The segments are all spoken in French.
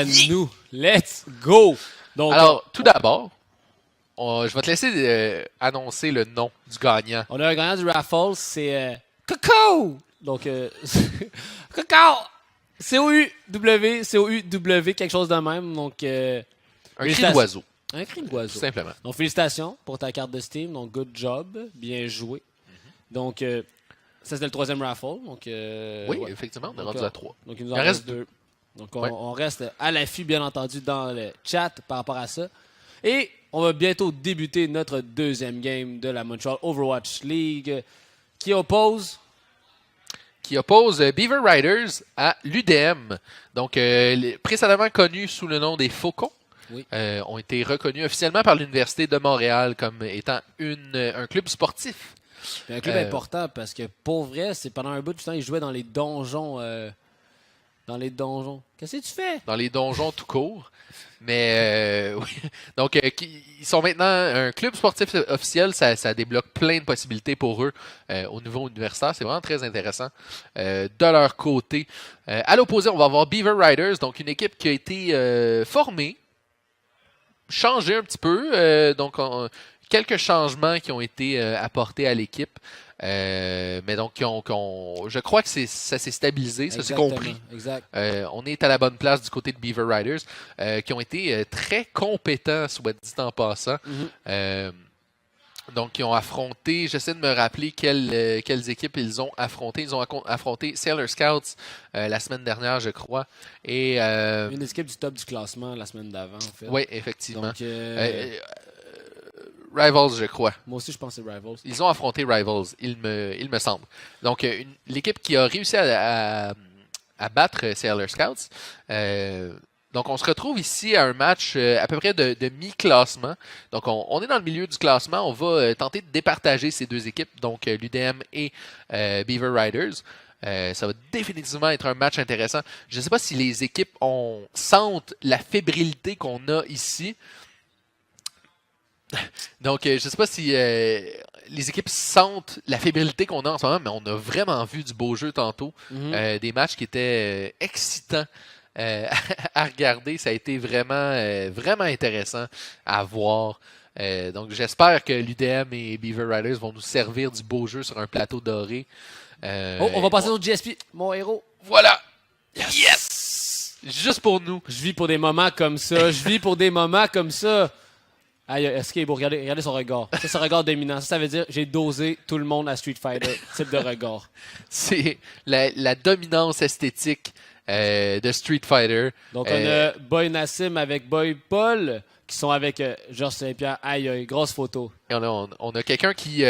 à nous. Let's go! Donc, Alors, tout d'abord, je vais te laisser annoncer le nom du gagnant. on a un gagnant du raffle, c'est Coco! Donc, Coco! C-O-U-W, quelque chose de même. Donc, Un cri félicitations. d'oiseau, Un cri tout d'oiseau. simplement. Donc, félicitations pour ta carte de Steam. Donc, good job. Bien joué. Donc, ça, c'était le troisième raffle. Donc, Oui, ouais. effectivement, on est Donc, rendu à 3. Donc, il nous en Il en reste reste deux. Donc, Ouais. on reste à l'affût, bien entendu, dans le chat par rapport à ça. Et on va bientôt débuter notre deuxième game de la Montreal Overwatch League qui oppose... Qui oppose Beaver Riders à l'UDM. Donc, précédemment connus sous le nom des Faucons, Oui. ont été reconnus officiellement par l'Université de Montréal comme étant un club sportif. C'est un club important parce que, pour vrai, c'est pendant un bout du temps, ils jouaient dans les donjons. Qu'est-ce que tu fais? Dans les donjons tout court. Mais oui. Donc, ils sont maintenant un club sportif officiel. Ça débloque plein de possibilités pour eux au niveau universitaire. C'est vraiment très intéressant de leur côté. À l'opposé, on va avoir Beaver Riders, donc une équipe qui a été formée, changée un petit peu. Donc, quelques changements qui ont été apportés à l'équipe. Mais donc, je crois que ça s'est stabilisé, ça s'est compris. Exact. On est à la bonne place du côté de Beaver Riders, qui ont été très compétents, soit dit en passant. Donc, ils ont affronté, j'essaie de me rappeler quelles équipes ils ont affronté. Ils ont affronté Sailor Scouts la semaine dernière, je crois. Et, Une des équipes du top du classement la semaine d'avant, en fait. oui, effectivement. Donc, Rivals, je crois. moi aussi, je pense que c'est Rivals. Ils ont affronté Rivals, il me semble. Donc, l'équipe qui a réussi à battre Sailor Scouts. Donc, on se retrouve ici à un match à peu près de mi-classement. Donc, on est dans le milieu du classement. On va tenter de départager ces deux équipes, donc l'UDM et Beaver Riders. Ça va définitivement être un match intéressant. Je ne sais pas si les équipes sentent la fébrilité qu'on a ici. Donc, je ne sais pas si les équipes sentent la fébrilité qu'on a en ce moment, mais on a vraiment vu du beau jeu tantôt. Des matchs qui étaient excitants à regarder. Ça a été vraiment intéressant à voir. Donc, j'espère que l'UDM et Beaver Riders vont nous servir du beau jeu sur un plateau doré. On va passer au GSP, mon héros. Voilà! Yes! Juste pour nous. Je vis pour des moments comme ça. Aïe, Escape, regardez son regard. Ça, c'est un regard dominant. Ça veut dire j'ai dosé tout le monde à Street Fighter. Type de regard. C'est la dominance esthétique de Street Fighter. Donc, on a Boy Nassim avec Boy Paul qui sont avec Georges Saint-Pierre. Aïe, grosse photo. Et on a quelqu'un qui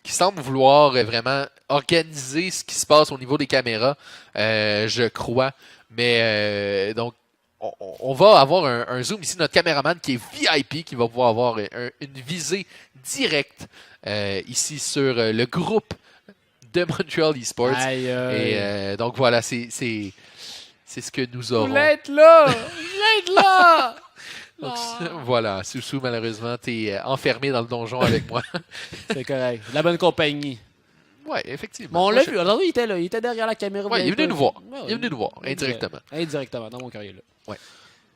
semble vouloir vraiment organiser ce qui se passe au niveau des caméras, je crois. Mais donc, on va avoir un zoom ici. Notre caméraman qui est VIP, qui va pouvoir avoir une visée directe ici sur le groupe de Montreal Esports. Aïe. Et donc voilà, c'est ce que nous Je aurons. voulais être là! Donc, voilà, Soussou, malheureusement, t'es enfermé dans le donjon avec moi. C'est correct. La bonne compagnie. Ouais, effectivement. Bon, on l'a vu. Alors, il était là. Il était derrière la caméra. Ouais, il est venu nous voir. Ouais, Il est venu nous voir, indirectement. Indirectement, dans mon cœur, il est là.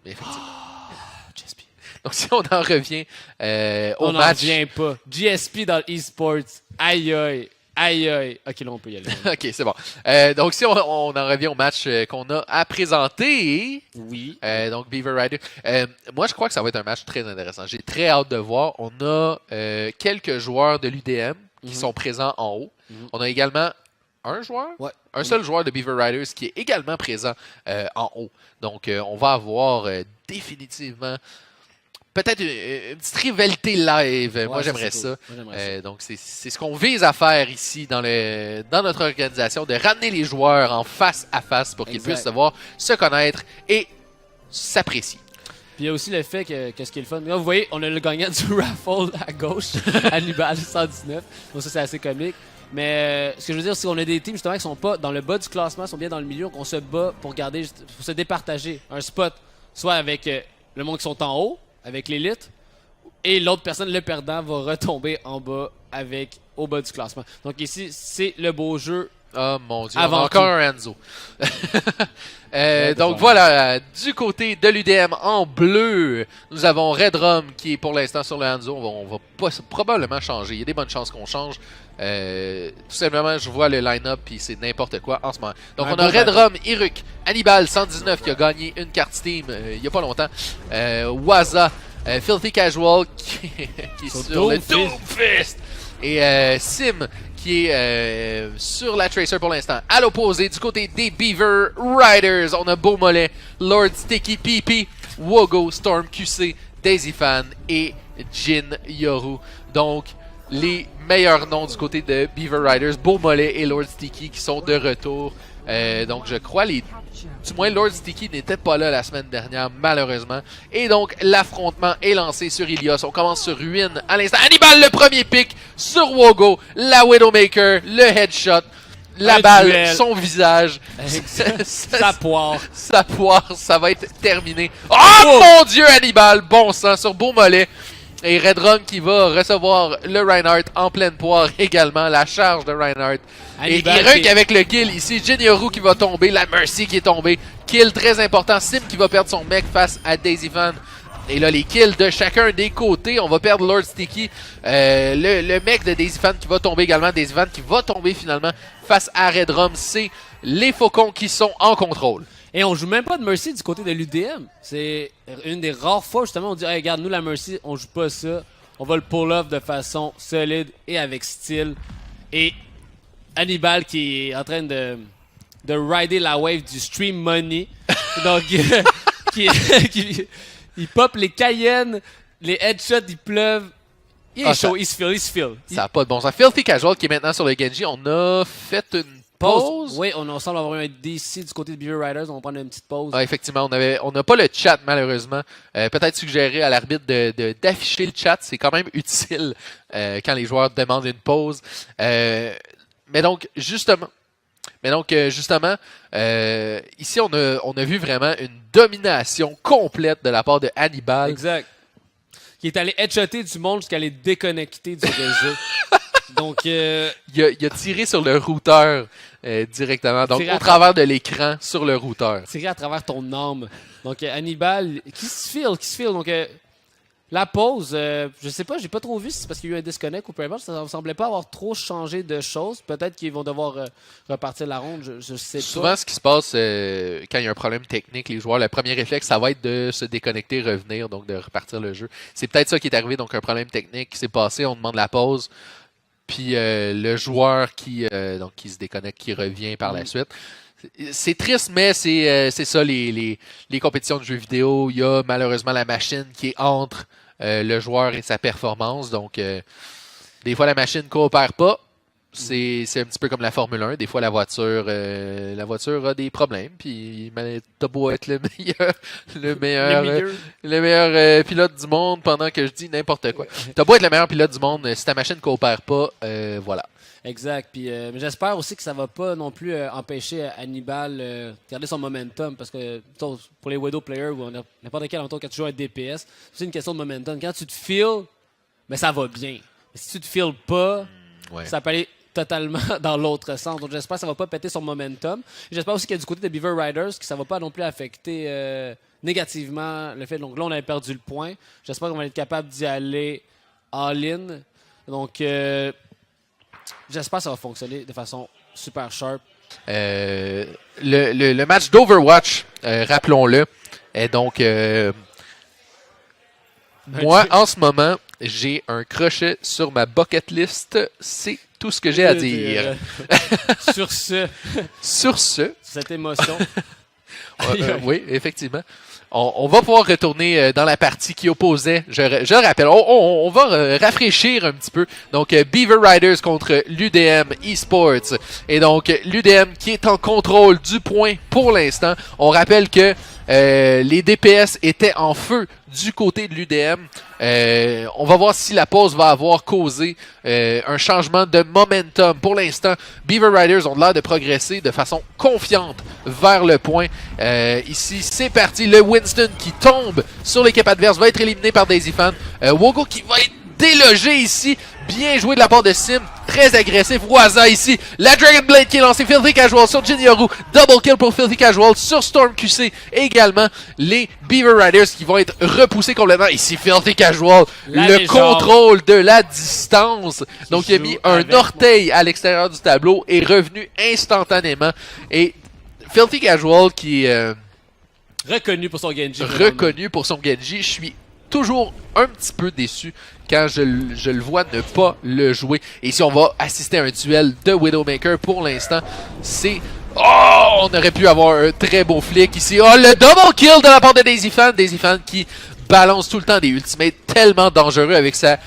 Mais effectivement. GSP. Donc, si on en revient au On n'en match. revient pas. GSP dans l'e-sports. Aïe. Ok, là, on peut y aller. Ok, c'est bon. Donc, si on en revient au match qu'on a à présenter. Oui. Donc, Beaver Rider. Moi, je crois que ça va être un match très intéressant. J'ai très hâte de voir. On a quelques joueurs de l'UDM qui sont présents en haut. On a également un joueur, un seul joueur de Beaver Riders qui est également présent en haut. Donc, on va avoir définitivement peut-être une petite rivalité live. Moi, j'aimerais ça. Donc, c'est ce qu'on vise à faire ici dans notre organisation, de ramener les joueurs en face à face pour qu'ils puissent se connaître et s'apprécier. Puis il y a aussi le fait que ce qui est le fun. Là, vous voyez, on a le gagnant du raffle à gauche, Hannibal 119. Donc ça, c'est assez comique. Mais ce que je veux dire, c'est qu'on a des teams justement qui sont pas dans le bas du classement, sont bien dans le milieu, donc on se bat pour garder, pour se départager un spot, soit avec le monde qui sont en haut, avec l'élite, et l'autre personne, le perdant, va retomber en bas au bas du classement. Donc ici, c'est le beau jeu Oh mon Dieu, Avant encore un Hanzo. Donc voilà, du côté de l'UDM en bleu, nous avons Redrum qui est pour l'instant sur le Hanzo. On va probablement changer. Il y a des bonnes chances qu'on change. Tout simplement, je vois le line-up puis c'est n'importe quoi en ce moment. Donc on a Redrum, Iruk, Hannibal 119 qui a gagné une carte Steam il n'y a pas longtemps. Waza, Filthy Casual qui est sur le Doomfist. Et Sim qui est sur la Tracer pour l'instant. À l'opposé, du côté des Beaver Riders, on a Beau Mollet, Lord Sticky PP, Wogo, Storm QC, Daisy Fan et Jin Yoru. Donc, les meilleurs noms du côté de Beaver Riders, Beau Mollet et Lord Sticky qui sont de retour. Donc, je crois du moins Lord Sticky n'était pas là la semaine dernière, malheureusement. Et donc, l'affrontement est lancé sur Ilios. On commence sur Ruine à l'instant. Hannibal, le premier pick sur Wogo. La Widowmaker, le headshot. La balle, duel. Son visage. Sa poire. Sa poire, ça va être terminé. Oh mon Dieu, Hannibal, bon sang sur Beau Mollet. Et Redrum qui va recevoir le Reinhardt en pleine poire également. La charge de Reinhardt. Et Iruk avec le kill ici. Jin Yoru qui va tomber. La Mercy qui est tombée. Kill très important. Sim qui va perdre son mec face à Daisy Fan. Et là, les kills de chacun des côtés. On va perdre Lord Sticky. Le mec de Daisy Fan qui va tomber également. Daisy Fan qui va tomber finalement face à Redrum. C'est les Faucons qui sont en contrôle. Et on joue même pas de Mercy du côté de l'UDM. C'est une des rares fois justement on dit hey, regarde, nous la Mercy, on joue pas ça. On va le pull-off de façon solide et avec style. Et Hannibal qui est en train de rider la wave du stream money. Donc il pop les Cayennes, les headshots, ils pleuvent. Il est chaud, il se feel. Ça n'a pas de bon sens. Filthy Casual qui est maintenant sur le Genji. On a fait une pause. Oui, on semble avoir un DC du côté de Beaver Riders. On va prendre une petite pause. Ah, effectivement, on n'a pas le chat malheureusement. Peut-être suggérer à l'arbitre d'afficher le chat. C'est quand même utile quand les joueurs demandent une pause. Mais donc, justement, ici, on a vu vraiment une domination complète de la part de Hannibal. Exact. Qui est allé headshotter du monde jusqu'à les déconnecter du réseau. Donc, il a tiré sur le routeur directement. Donc, au travers de l'écran sur le routeur. Tiré à travers ton âme. Donc, Hannibal, qui se file. Donc, la pause, je sais pas, j'ai pas trop vu si c'est parce qu'il y a eu un disconnect ou peu importe. Ça ne semblait pas avoir trop changé de choses. Peut-être qu'ils vont devoir repartir la ronde, je sais pas. Souvent, ce qui se passe quand il y a un problème technique, les joueurs, le premier réflexe, ça va être de se déconnecter, revenir, donc de repartir le jeu. C'est peut-être ça qui est arrivé, donc un problème technique qui s'est passé, on demande la pause. Puis le joueur qui se déconnecte, qui revient par la suite. C'est triste, mais c'est ça, les compétitions de jeux vidéo. Il y a malheureusement la machine qui est entre le joueur et sa performance. Donc, des fois, la machine ne coopère pas. C'est un petit peu comme la Formule 1. Des fois, la voiture a des problèmes. Puis, t'as beau être le meilleur pilote du monde pendant que je dis n'importe quoi. T'as beau être le meilleur pilote du monde, si ta machine ne coopère pas, voilà. Exact. Puis, mais j'espère aussi que ça va pas non plus empêcher Hannibal de garder son momentum. Parce que pour les Widow players ou n'importe quel quand tu joues un DPS, c'est une question de momentum. Quand tu te feels, mais ça va bien. Mais si tu te feels pas, ça peut aller totalement dans l'autre sens. Donc, j'espère que ça va pas péter son momentum. Et j'espère aussi qu'il y a du côté de Beaver Riders que ça va pas non plus affecter négativement le fait. Donc là, on avait perdu le point. J'espère qu'on va être capable d'y aller all-in. Donc, j'espère que ça va fonctionner de façon super sharp. Le match d'Overwatch, rappelons-le, est donc... moi, en ce moment, j'ai un crochet sur ma bucket list. C'est tout ce que j'ai à dire. Sur ce. Sur ce. Cette émotion. Oui, effectivement. On va pouvoir retourner dans la partie qui opposait. Je rappelle, on va rafraîchir un petit peu. Donc, Beaver Riders contre l'UDM Esports. Et donc, l'UDM qui est en contrôle du point pour l'instant. On rappelle que les DPS étaient en feu du côté de l'UDM. On va voir si la pause va avoir causé un changement de momentum. Pour l'instant, Beaver Riders ont l'air de progresser de façon confiante vers le point. Ici, c'est parti. Le Winston qui tombe sur l'équipe adverse va être éliminé par Daisy Fan. Wogo qui va être délogé ici Bien joué de la part de Sim. Très agressif. Waza ici. La Dragon Blade qui est lancée. Filthy Casual sur Jinyoru. Double kill pour Filthy Casual sur Storm QC. Et également les Beaver Riders qui vont être repoussés complètement. Ici Filthy Casual. Le contrôle de la distance. Donc il a mis un orteil à l'extérieur du tableau. Et revenu instantanément. Et Filthy Casual qui est reconnu pour son Genji. Reconnu pour son Genji. Je suis toujours un petit peu déçu quand je le vois ne pas le jouer. Et si on va assister à un duel de Widowmaker pour l'instant, c'est... Oh! On aurait pu avoir un très beau flick ici. Oh, le double kill de la part de Daisy Fan. Daisy Fan qui balance tout le temps des ultimates tellement dangereux avec sa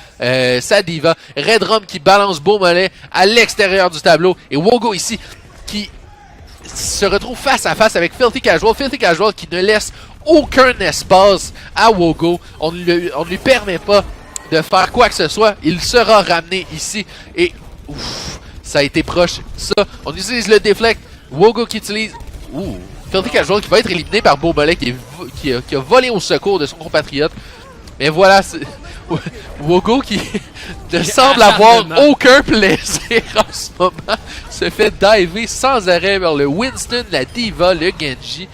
diva. Redrum qui balance beau mollet à l'extérieur du tableau. Et Wogo ici qui se retrouve face à face avec Filthy Casual. Filthy Casual qui ne laisse aucun espace à Wogo. On ne lui permet pas de faire quoi que ce soit. Il sera ramené ici. Et ouf, ça a été proche. Ça, on utilise le deflect. Wogo qui utilise... Ouh, Filthy Casual qui va être éliminé par Beaumolet qui a volé au secours de son compatriote. Mais voilà, Wogo qui ne semble avoir aucun plaisir en ce moment. Se fait diver sans arrêt vers le Winston, la Diva, le Genji.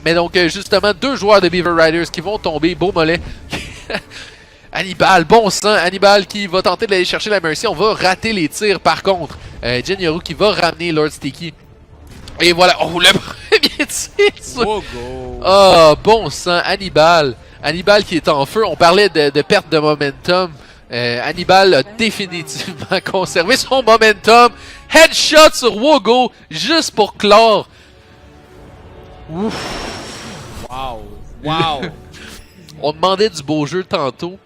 Mais donc, justement, 2 joueurs de Beaver Riders qui vont tomber. Beaumolet. Hannibal, bon sang. Hannibal qui va tenter d'aller chercher la Mercy. On va rater les tirs par contre. Jinyoru qui va ramener Lord Sticky. Et voilà. Oh, le premier tir. Oh, bon sang. Hannibal. Hannibal qui est en feu. On parlait de perte de momentum. Hannibal a définitivement conservé son momentum. Headshot sur Wogo juste pour clore. Ouf. Wow. Wow. On demandait du beau jeu tantôt.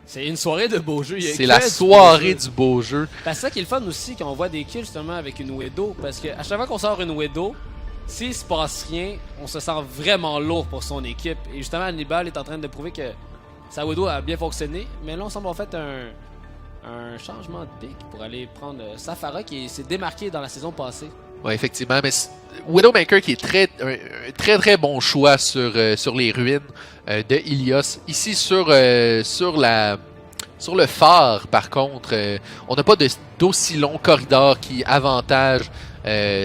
C'est une soirée de beau jeu. C'est la soirée du beau jeu. C'est ça qui est le fun aussi quand on voit des kills justement avec une Widow. Parce que à chaque fois qu'on sort une Widow, s'il se passe rien, on se sent vraiment lourd pour son équipe. Et justement, Hannibal est en train de prouver que sa Widow a bien fonctionné. Mais là, on semble en fait un changement de pick pour aller prendre Safara qui s'est démarqué dans la saison passée. Oui, effectivement. Mais Widowmaker qui est très bon choix sur les ruines de Ilios. Ici sur le phare, par contre, on n'a pas d'aussi long corridor qui avantage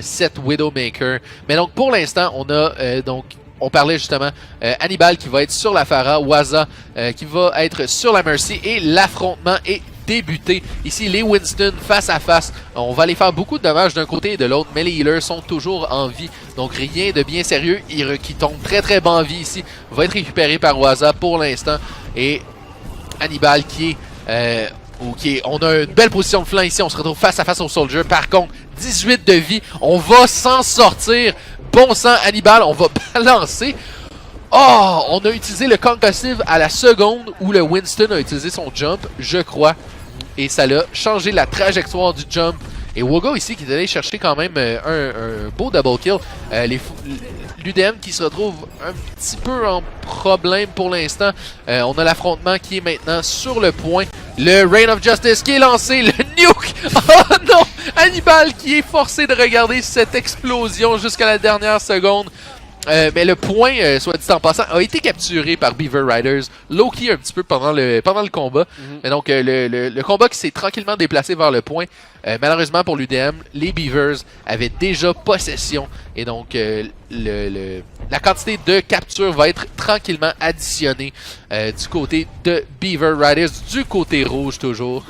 cette Widowmaker. Mais donc pour l'instant, on a on parlait justement Hannibal qui va être sur la Pharah, Waza qui va être sur la Mercy et l'affrontement est débuté. Ici, les Winston face à face. On va aller faire beaucoup de dommages d'un côté et de l'autre, mais les healers sont toujours en vie. Donc rien de bien sérieux. Qui tombe très bas en vie ici. Va être récupéré par Waza pour l'instant. Et Hannibal qui est... on a une belle position de flanc ici. On se retrouve face à face au Soldier. Par contre, 18 de vie. On va s'en sortir. Bon sang, Hannibal. On va balancer. Oh! On a utilisé le concussive à la seconde où le Winston a utilisé son jump, je crois. Et ça l'a changé la trajectoire du jump. Et Wogo ici qui est allé chercher quand même un beau double kill. L'UDM qui se retrouve un petit peu en problème pour l'instant. On a l'affrontement qui est maintenant sur le point. Le Reign of Justice qui est lancé. Le nuke! Oh non! Hannibal qui est forcé de regarder cette explosion jusqu'à la dernière seconde. Mais le point, soit dit en passant, a été capturé par Beaver Riders. Low-key un petit peu pendant le combat. Mais donc le combat qui s'est tranquillement déplacé vers le point. Malheureusement pour l'UDM, les Beavers avaient déjà possession. Et donc la quantité de capture va être tranquillement additionnée du côté de Beaver Riders, du côté rouge toujours.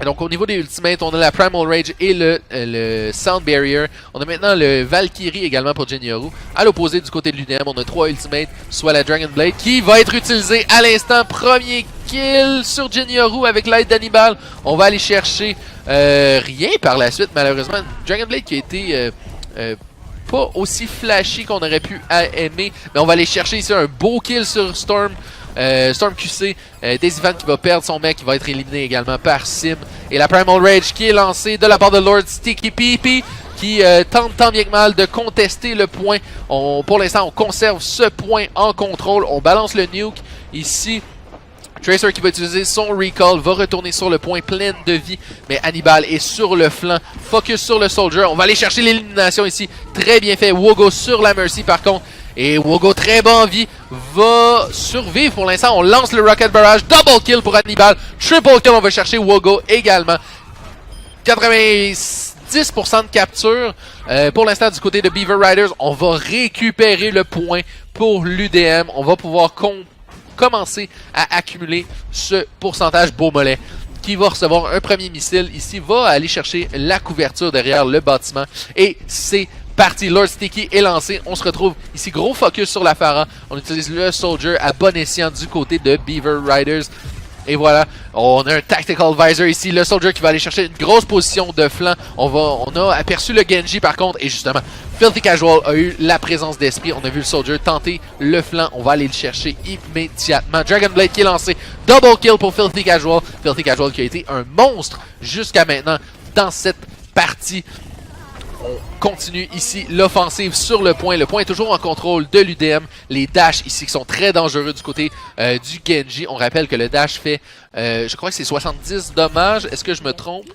Donc au niveau des ultimates, on a la Primal Rage et le Sound Barrier. On a maintenant le Valkyrie également pour Jinyoru. À l'opposé du côté de l'UDM, on a 3 ultimates, soit la Dragon Blade qui va être utilisée à l'instant. Premier kill sur Jinyoru avec l'aide d'Hannibal. On va aller chercher rien par la suite malheureusement. Dragon Blade qui a été pas aussi flashy qu'on aurait pu aimer. Mais on va aller chercher ici un beau kill sur Storm. Storm QC, Daisy Fan qui va perdre son mec, qui va être éliminé également par Sim. Et la Primal Rage qui est lancée de la part de Lord Sticky PP qui tente tant bien que mal de contester le point. Pour l'instant, on conserve ce point en contrôle. On balance le nuke ici. Tracer qui va utiliser son recall, va retourner sur le point plein de vie. Mais Hannibal est sur le flanc, focus sur le Soldier. On va aller chercher l'élimination ici. Très bien fait. Wogo sur la Mercy par contre. Et Wogo, très bon en vie, va survivre pour l'instant. On lance le Rocket Barrage. Double kill pour Hannibal. Triple kill, on va chercher Wogo également. 90% de capture pour l'instant du côté de Beaver Riders. On va récupérer le point pour l'UDM. On va pouvoir commencer à accumuler ce pourcentage beau mollet qui va recevoir un premier missile. Ici, va aller chercher la couverture derrière le bâtiment. Et c'est parti. Lord Sticky est lancé. On se retrouve ici. Gros focus sur la Pharah. On utilise le Soldier à bon escient du côté de Beaver Riders. Et voilà, on a un Tactical Visor ici, le Soldier qui va aller chercher une grosse position de flanc. On a aperçu le Genji par contre, et justement, Filthy Casual a eu la présence d'esprit. On a vu le Soldier tenter le flanc, on va aller le chercher immédiatement. Dragon Blade qui est lancé, double kill pour Filthy Casual. Filthy Casual qui a été un monstre jusqu'à maintenant dans cette partie. On continue ici l'offensive sur le point. Le point est toujours en contrôle de l'UDM. Les dashs ici qui sont très dangereux du côté du Genji. On rappelle que le dash fait, je crois que c'est 70 dommages. Est-ce que je me trompe?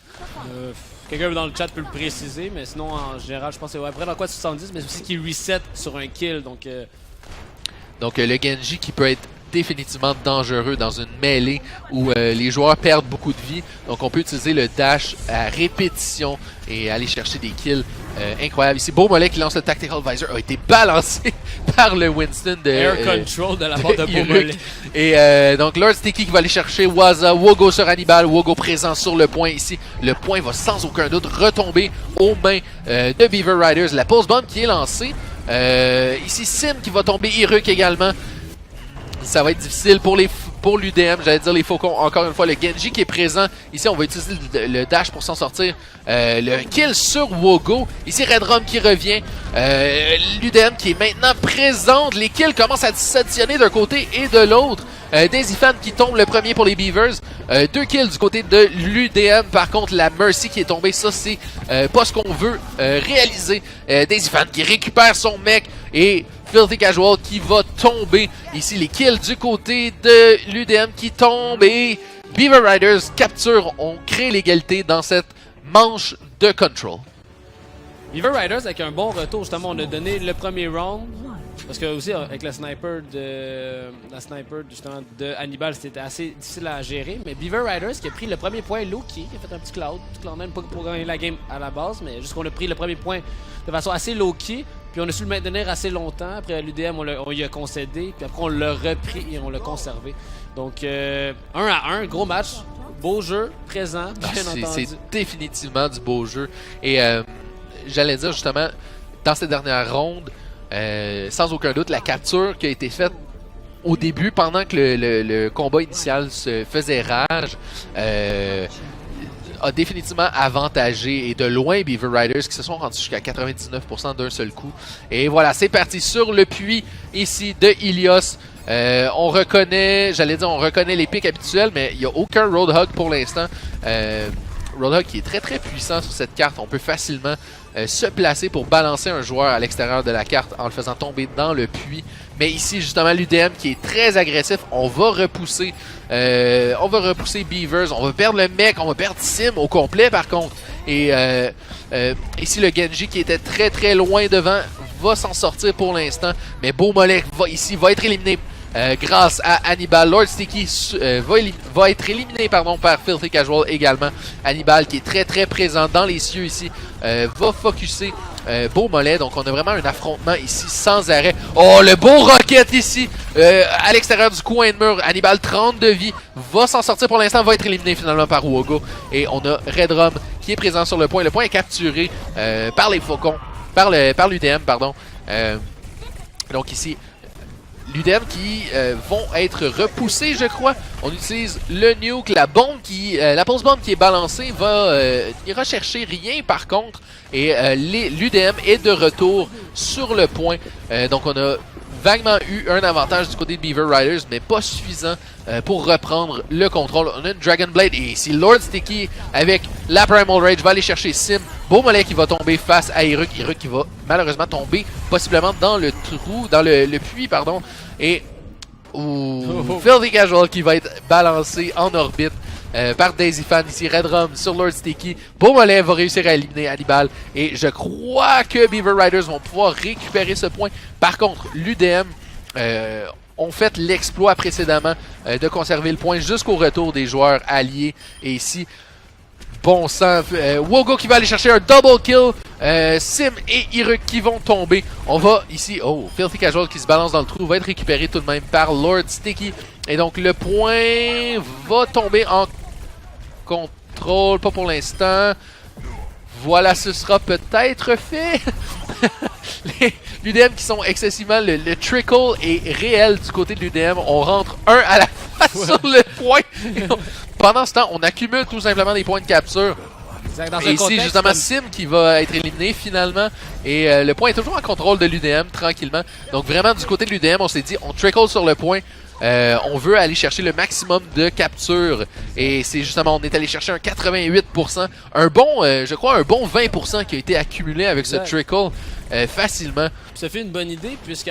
Quelqu'un dans le chat peut le préciser, mais sinon en général je pense que c'est après dans quoi 70, mais aussi qu'il reset sur un kill. Donc le Genji qui peut être définitivement dangereux dans une mêlée où les joueurs perdent beaucoup de vie. Donc on peut utiliser le dash à répétition et aller chercher des kills incroyables. Ici, Beau Mollet qui lance le Tactical Visor a été balancé par le Winston de Air Control de la part de Beau Mollet. Et donc Lord Sticky qui va aller chercher Waza, Wogo sur Hannibal, Wogo présent sur le point ici. Le point va sans aucun doute retomber aux mains de Beaver Riders. La pulse bomb qui est lancée. Ici Sim qui va tomber, Hiruk également. Ça va être difficile pour l'UDM, j'allais dire les Faucons. Encore une fois, le Genji qui est présent. Ici, on va utiliser le dash pour s'en sortir. Le kill sur Wogo. Ici, Redrum qui revient. L'UDM qui est maintenant présente. Les kills commencent à s'additionner d'un côté et de l'autre. Daisy Fan qui tombe le premier pour les Beavers. 2 kills du côté de l'UDM. Par contre, la Mercy qui est tombée, ça c'est pas ce qu'on veut réaliser. Daisy Fan qui récupère son mec et Filthy Casual qui va tomber. Ici, les kills du côté de l'UDM qui tombe et Beaver Riders capture. On crée l'égalité dans cette manche de control. Beaver Riders avec un bon retour, justement, on a donné le premier round. Parce que aussi avec la sniper justement de Hannibal, c'était assez difficile à gérer. Mais Beaver Riders qui a pris le premier point low-key, qui a fait un petit cloud pas pour gagner la game à la base, mais juste qu'on a pris le premier point de façon assez low-key. Puis on a su le maintenir assez longtemps. Après l'UDM, on y a concédé. Puis après on l'a repris et on l'a conservé. Donc 1 à 1, gros match. Beau jeu, présent, bien entendu. C'est définitivement du beau jeu. Et j'allais dire justement, dans cette dernière ronde, sans aucun doute, la capture qui a été faite au début, pendant que le combat initial se faisait rage, a définitivement avantagé et de loin Beaver Riders qui se sont rendus jusqu'à 99% d'un seul coup. Et voilà, c'est parti sur le puits ici de Ilios. On reconnaît, on reconnaît les pics habituels, mais il n'y a aucun Roadhog pour l'instant. Roadhog qui est très très puissant sur cette carte. On peut facilement se placer pour balancer un joueur à l'extérieur de la carte en le faisant tomber dans le puits. Mais ici, justement, l'UDM qui est très agressif. On va repousser Beavers. On va perdre le mec. On va perdre Sim au complet, par contre. Et ici, le Genji qui était très très loin devant va s'en sortir pour l'instant. Mais Beau Mollet va être éliminé grâce à Hannibal. Lord Sticky va être éliminé par Filthy Casual également. Hannibal qui est très très présent dans les cieux ici va focusser Beau Mollet. Donc on a vraiment un affrontement ici sans arrêt. Oh, le beau rocket ici à l'extérieur du coin de mur. Hannibal 30 de vie va s'en sortir pour l'instant, va être éliminé finalement par Wogo. Et on a Redrum qui est présent sur le point. Le point est capturé par les Faucons, par l'UDM pardon. Donc ici l'UDM qui vont être repoussés, je crois. On utilise le nuke, la pulse bomb qui est balancée ira chercher rien par contre. Et l'UDM est de retour sur le point. Donc on a vaguement eu un avantage du côté de Beaver Riders, mais pas suffisant pour reprendre le contrôle. On a une Dragon Blade et ici Lord Sticky avec la Primal Rage va aller chercher Sim. Beau Mollet qui va tomber face à Hiruk. Hiruk qui va malheureusement tomber possiblement dans le trou, dans le puits, pardon. Et Filthy Casual qui va être balancé en orbite. par Daisy Fan. Ici, Red Rum sur Lord Sticky. Beaumolet va réussir à éliminer Hannibal. Et je crois que Beaver Riders vont pouvoir récupérer ce point. Par contre, l'UDM ont fait l'exploit précédemment de conserver le point jusqu'au retour des joueurs alliés. Et ici, bon sang, Wogo qui va aller chercher un double kill. Sim et Iruk qui vont tomber. On va ici, Filthy Casual qui se balance dans le trou, va être récupéré tout de même par Lord Sticky. Et donc le point va tomber en contrôle, pas pour l'instant. Voilà, ce sera peut-être fait. L'UDM qui sont excessivement... Le trickle est réel du côté de l'UDM. On rentre un à la face sur le point. Pendant ce temps, on accumule tout simplement des points de capture. Et ici, justement, Sim qui va être éliminé finalement. Et le point est toujours en contrôle de l'UDM, tranquillement. Donc vraiment, du côté de l'UDM, on s'est dit, on trickle sur le point. On veut aller chercher le maximum de capture. Et c'est justement, on est allé chercher un 88%. Un bon, je crois, un bon 20% qui a été accumulé avec ce trickle facilement. Ça fait une bonne idée, puisque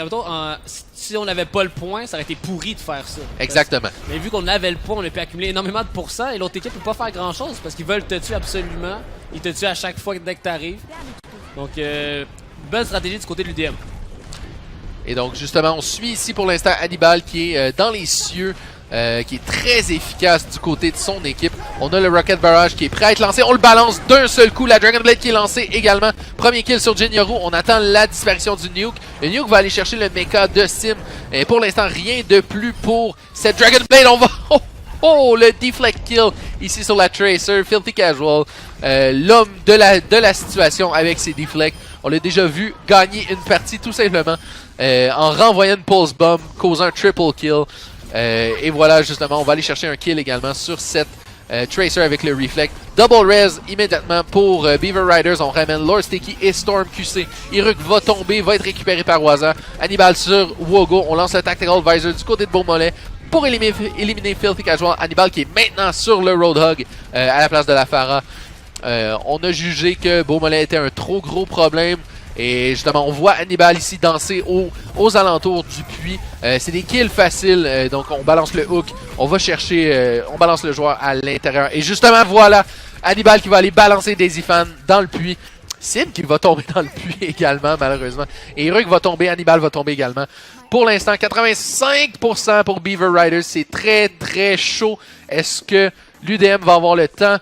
si on n'avait pas le point, ça aurait été pourri de faire ça. Exactement. Mais vu qu'on avait le point, on a pu accumuler énormément de pourcents et l'autre équipe peut pas faire grand chose parce qu'ils veulent te tuer absolument. Ils te tuent à chaque fois dès que tu arrives. Donc, bonne stratégie du côté de l'UDM. Et donc, justement, on suit ici pour l'instant Hannibal qui est dans les cieux, qui est très efficace du côté de son équipe. On a le Rocket Barrage qui est prêt à être lancé. On le balance d'un seul coup. La Dragon Blade qui est lancée également. Premier kill sur Jinyoru. On attend la disparition du Nuke. Le Nuke va aller chercher le mecha de Sim. Et pour l'instant, rien de plus pour cette Dragon Blade. On va... le deflect kill ici sur la Tracer. Filthy Casual. L'homme de la situation avec ses deflects. On l'a déjà vu gagner une partie tout simplement en renvoyant une pulse bomb, causant un triple kill. Et voilà, justement, on va aller chercher un kill également sur cette Tracer avec le Reflect. Double res immédiatement pour Beaver Riders. On ramène Lord Sticky et Storm QC. Iruk va tomber, va être récupéré par Waza. Hannibal sur Wogo. On lance le Tactical Visor du côté de Beaumolet pour éliminer Filthy Casual. Hannibal qui est maintenant sur le Roadhog à la place de la Pharah. On a jugé que Beaumolet était un trop gros problème. Et justement, on voit Hannibal ici danser aux alentours du puits. C'est des kills faciles, donc on balance le hook. On va chercher, on balance le joueur à l'intérieur. Et justement, voilà, Hannibal qui va aller balancer Daisy Fan dans le puits. Sim qui va tomber dans le puits également, malheureusement. Et Iruk va tomber, Hannibal va tomber également. Pour l'instant, 85% pour Beaver Riders. C'est très, très chaud. Est-ce que l'UDM va avoir le temps?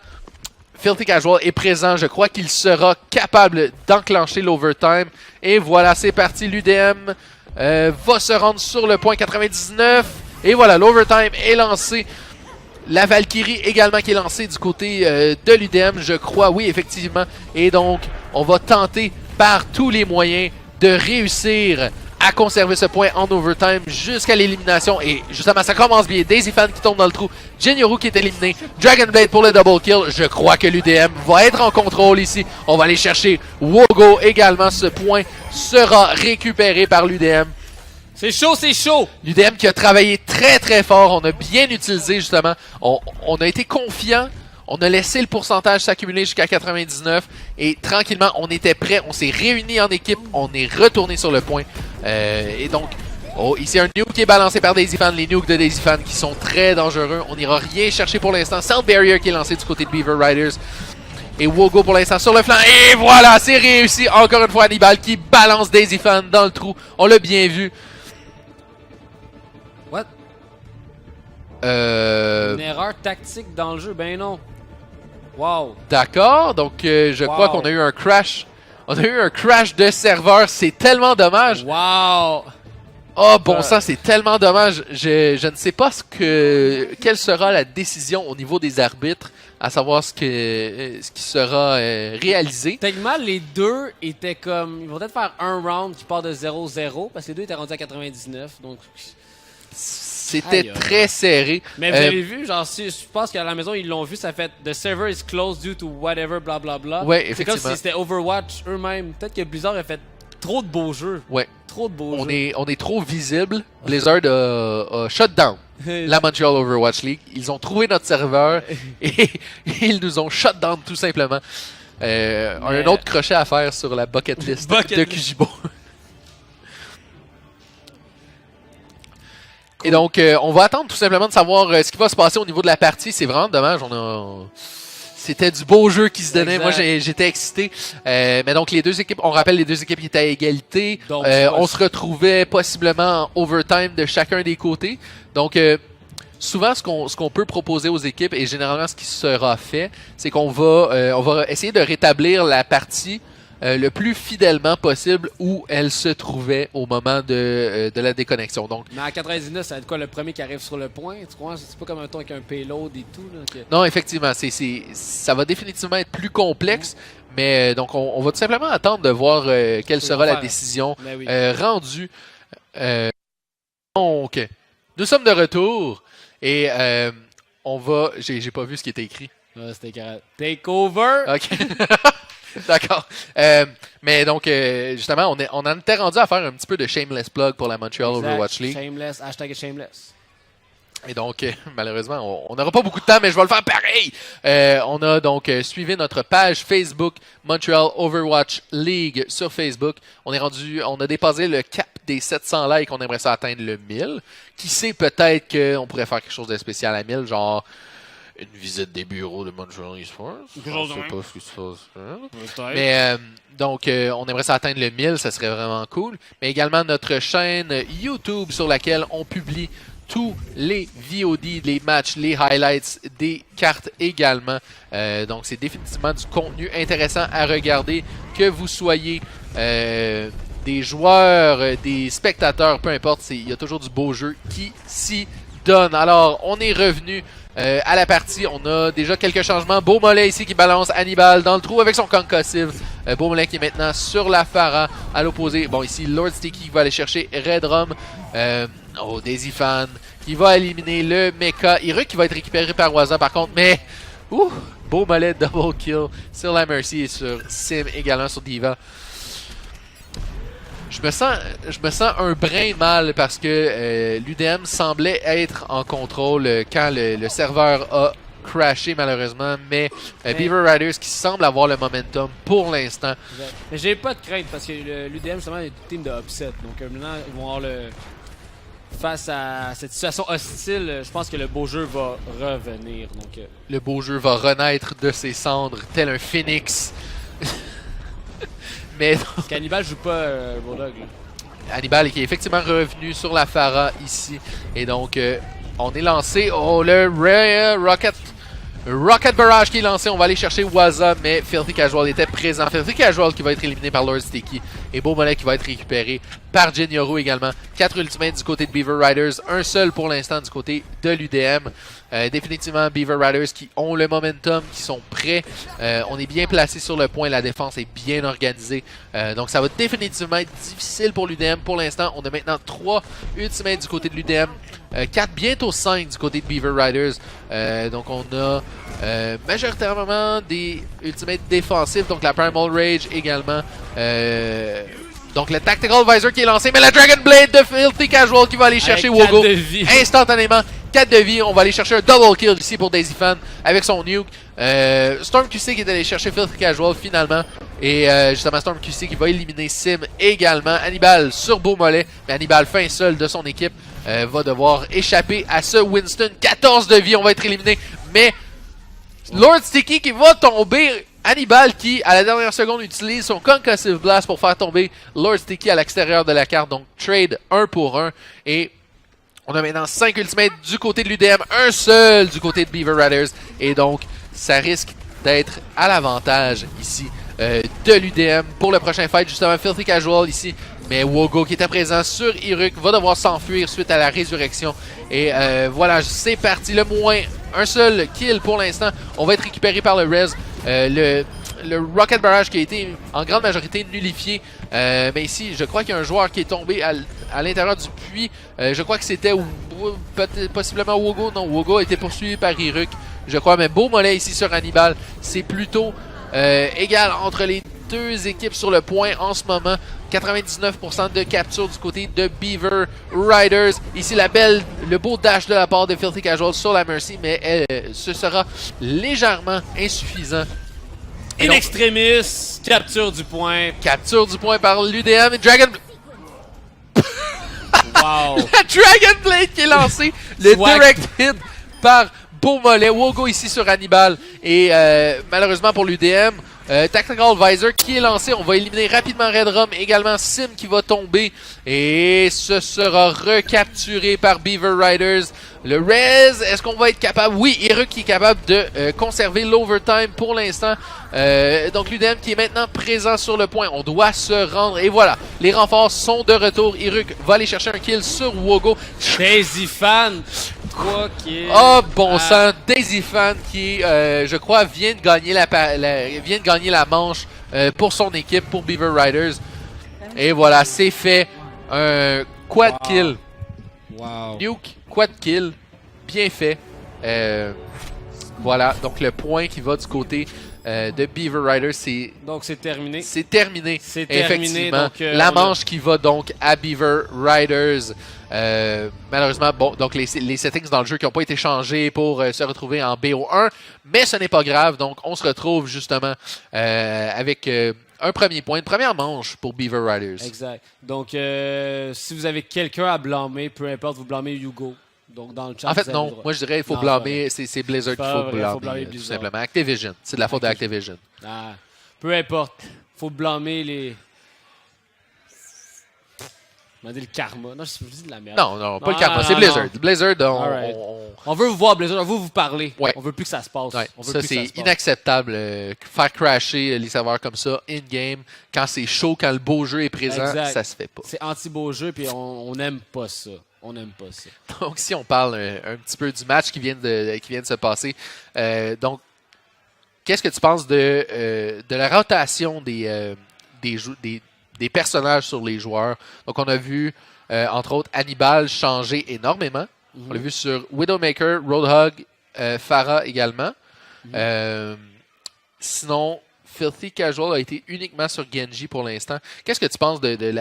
Filthy Casual est présent. Je crois qu'il sera capable d'enclencher l'overtime. Et voilà, c'est parti. L'UDM va se rendre sur le point 99. Et voilà, l'overtime est lancé. La Valkyrie également qui est lancée du côté de l'UDM, je crois. Oui, effectivement. Et donc, on va tenter par tous les moyens de réussir à conserver ce point en overtime jusqu'à l'élimination. Et justement, ça commence bien. Daisy Fan qui tombe dans le trou. Jinyoru qui est éliminé. Dragon Blade pour le double kill. Je crois que l'UDM va être en contrôle ici. On va aller chercher Wogo également. Ce point sera récupéré par l'UDM. C'est chaud, c'est chaud! L'UDM qui a travaillé très très fort. On a bien utilisé justement. On a été confiant. On a laissé le pourcentage s'accumuler jusqu'à 99 et tranquillement, on était prêt. On s'est réunis en équipe. On est retourné sur le point. Et donc, ici un nuke qui est balancé par Daisy Fan. Les nukes de Daisy Fan qui sont très dangereux. On n'ira rien chercher pour l'instant. Cell Barrier qui est lancé du côté de Beaver Riders. Et Wogo pour l'instant sur le flanc. Et voilà, c'est réussi. Encore une fois, Hannibal qui balance Daisy Fan dans le trou. On l'a bien vu. What? Une erreur tactique dans le jeu, ben non. Wow. D'accord, donc je crois qu'on a eu un crash. On a eu un crash de serveur, c'est tellement dommage. Wow. Oh bon sang, c'est tellement dommage. Je ne sais pas quelle sera la décision au niveau des arbitres, à savoir ce qui sera réalisé. Techniquement, les deux étaient comme... Ils vont peut-être faire un round qui part de 0-0, parce que les deux étaient rendus à 99, donc... C'était très serré. Mais vous avez vu, genre, je pense qu'à la maison, ils l'ont vu, ça fait « The server is closed due to whatever, blablabla ». Ouais, effectivement. C'est comme si c'était Overwatch eux-mêmes. Peut-être que Blizzard a fait trop de beaux jeux. Ouais. Trop de beaux jeux. On est trop visible. Blizzard a shut down la Montreal Overwatch League. Ils ont trouvé notre serveur et ils nous ont shut down tout simplement. On a un autre crochet à faire sur la bucket list de Kujibo. Et donc, on va attendre tout simplement de savoir ce qui va se passer au niveau de la partie. C'est vraiment dommage. C'était du beau jeu qui se donnait. Exact. Moi, j'étais excité. Mais donc, les deux équipes, on rappelle, les deux équipes qui étaient à égalité. Donc, on se retrouvait possiblement en overtime de chacun des côtés. Donc, souvent, ce qu'on peut proposer aux équipes, et généralement ce qui sera fait, c'est qu'on va essayer de rétablir la partie le plus fidèlement possible où elle se trouvait au moment de la déconnexion. Donc, mais en 99, ça va être quoi, le premier qui arrive sur le point? Tu crois? C'est pas comme un ton avec un payload et tout? Là, que... Non, effectivement. Ça va définitivement être plus complexe. Mais donc, on va tout simplement attendre de voir quelle sera la décision rendue. Donc, nous sommes de retour. Et on va... J'ai pas vu ce qui était écrit. C'était Takeover. OK. D'accord. Mais donc, justement, on en était rendu à faire un petit peu de shameless plug pour la Montreal Overwatch League. Shameless, hashtag shameless. Et donc, malheureusement, on n'aura pas beaucoup de temps, mais je vais le faire pareil. On a donc suivi notre page Facebook Montreal Overwatch League sur Facebook. On a dépassé le cap des 700 likes. On aimerait ça atteindre le 1000. Qui sait, peut-être qu'on pourrait faire quelque chose de spécial à 1000, genre une visite des bureaux de Montreal Esports. Je ne sais pas ce qui se passe. Mais donc, on aimerait ça atteindre le 1000, ça serait vraiment cool. Mais également notre chaîne YouTube sur laquelle on publie tous les VOD, les matchs, les highlights des cartes également. Donc, c'est définitivement du contenu intéressant à regarder, que vous soyez des joueurs, des spectateurs, peu importe, il y a toujours du beau jeu qui s'y donne. Alors, on est revenu à la partie. On a déjà quelques changements. Beau Mollet ici qui balance Hannibal dans le trou avec son concussive. Beau Mollet qui est maintenant sur la Pharah à l'opposé. Bon, ici, Lord Sticky qui va aller chercher Red Rum. Daisy Fan qui va éliminer le Mecha. Iruk qui va être récupéré par Waza par contre. Mais, Beau Mollet double kill sur la Mercy et sur Sim également sur Diva. Je me sens un brin mal parce que l'UDM semblait être en contrôle quand le serveur a crashé malheureusement, mais Beaver Riders qui semble avoir le momentum pour l'instant. Mais j'ai pas de crainte parce que l'UDM justement est une team de upset, donc maintenant ils vont avoir face à cette situation hostile, je pense que le beau jeu va revenir. Donc, le beau jeu va renaître de ses cendres tel un phénix. Mais parce qu'Hannibal joue pas Bulldog. Hannibal qui est effectivement revenu sur la Pharah ici. Et donc, on est lancé. Le Rocket Barrage qui est lancé. On va aller chercher Waza, mais Filthy Casual était présent. Filthy Casual qui va être éliminé par Lord Sticky. Et Beau Mollet qui va être récupéré par Jin Yoru également. 4 ultimates du côté de Beaver Riders. Un seul pour l'instant du côté de l'UDM. Définitivement Beaver Riders qui ont le momentum, qui sont prêts. On est bien placé sur le point. La défense est bien organisée. Donc ça va définitivement être difficile pour l'UDM. Pour l'instant, on a maintenant 3 ultimates du côté de l'UDM. 4, bientôt 5 du côté de Beaver Riders. Donc on a majoritairement des ultimates défensifs. Donc la Primal Rage également. Donc le Tactical Visor qui est lancé. Mais la Dragon Blade de Filthy Casual qui va aller chercher Wogo instantanément. 4 de vie. On va aller chercher un double kill ici pour Daisy Fan avec son nuke. Storm QC qui est allé chercher Filthy Casual finalement. Et justement Storm QC qui va éliminer Sim également. Hannibal sur Beau Mollet. Mais Hannibal fin seul de son équipe. Va devoir échapper à ce Winston. 14 de vie, on va être éliminé. Mais Lord Sticky qui va tomber. Hannibal qui, à la dernière seconde, utilise son Concussive Blast pour faire tomber Lord Sticky à l'extérieur de la carte. Donc, trade 1 pour 1. Et on a maintenant 5 ultimates du côté de l'UDM. Un seul du côté de Beaver Riders. Et donc, ça risque d'être à l'avantage ici de l'UDM pour le prochain fight. Justement, Filthy Casual ici. Mais Wogo qui était présent sur Iruk va devoir s'enfuir suite à la résurrection. Et voilà, c'est parti. Le moins, un seul kill pour l'instant. On va être récupéré par le Rez. Le Rocket Barrage qui a été en grande majorité nullifié. Mais ici, je crois qu'il y a un joueur qui est tombé à l'intérieur du puits. Je crois que c'était possiblement Wogo. Non, Wogo a été poursuivi par Iruk, je crois. Mais Beau Mollet ici sur Hannibal. C'est plutôt égal entre les deux équipes sur le point en ce moment. 99% de capture du côté de Beaver Riders. Ici, le beau dash de la part de Filthy Casual sur la Mercy, mais ce sera légèrement insuffisant. In extremis, capture du point. Capture du point par l'UDM et Dragon... Wow! La Dragon Blade qui est lancée. Le direct hit par Beaumolet. Wogo ici sur Hannibal. Et malheureusement pour l'UDM, Tactical Visor qui est lancé. On va éliminer rapidement Redrum. Également Sim qui va tomber. Et ce sera recapturé par Beaver Riders. Le Rez, est-ce qu'on va être capable? Oui, Iruk qui est capable de conserver l'overtime pour l'instant. Donc l'UDM qui est maintenant présent sur le point. On doit se rendre. Et voilà, les renforts sont de retour. Iruk va aller chercher un kill sur Wogo. Daisy Fan! 3 kills. Oh bon sang, Daisy Fan qui, je crois, vient de gagner la manche pour son équipe, pour Beaver Riders. Et voilà, c'est fait. Un quad kill. Wow. Nuke, quad kill. Bien fait. Voilà, donc le point qui va du côté de Beaver Riders, donc c'est terminé. C'est terminé. C'est terminé. Effectivement. Donc, la manche qui va donc à Beaver Riders. Malheureusement, bon, donc les settings dans le jeu qui n'ont pas été changés pour se retrouver en BO1, mais ce n'est pas grave. Donc on se retrouve justement avec un premier point, une première manche pour Beaver Riders. Exact. Donc si vous avez quelqu'un à blâmer, peu importe, vous blâmez Hugo. Donc dans le chat, en fait, non. Moi, je dirais qu'il faut blâmer. C'est Blizzard qu'il faut blâmer, tout simplement. Activision. C'est de la faute d'Activision. Peu importe. Faut blâmer les... On m'a dit le karma. Non, je dis de la merde. Non, pas le karma. C'est Blizzard. Blizzard, on veut vous voir, Blizzard. On veut vous parler. Ouais. On veut plus que ça se passe. Ouais. On veut ça, plus c'est inacceptable. Faire crasher les serveurs comme ça, in-game, quand c'est chaud, quand le beau jeu est présent, ça se fait pas. C'est anti-beau jeu, puis on n'aime pas ça. On n'aime pas ça. Donc, si on parle un petit peu du match qui vient de se passer, donc, qu'est-ce que tu penses de la rotation des personnages sur les joueurs? Donc, on a vu, entre autres, Hannibal changer énormément. Mm-hmm. On l'a vu sur Widowmaker, Roadhog, Pharah également. Mm-hmm. Sinon, Filthy Casual a été uniquement sur Genji pour l'instant. Qu'est-ce que tu penses de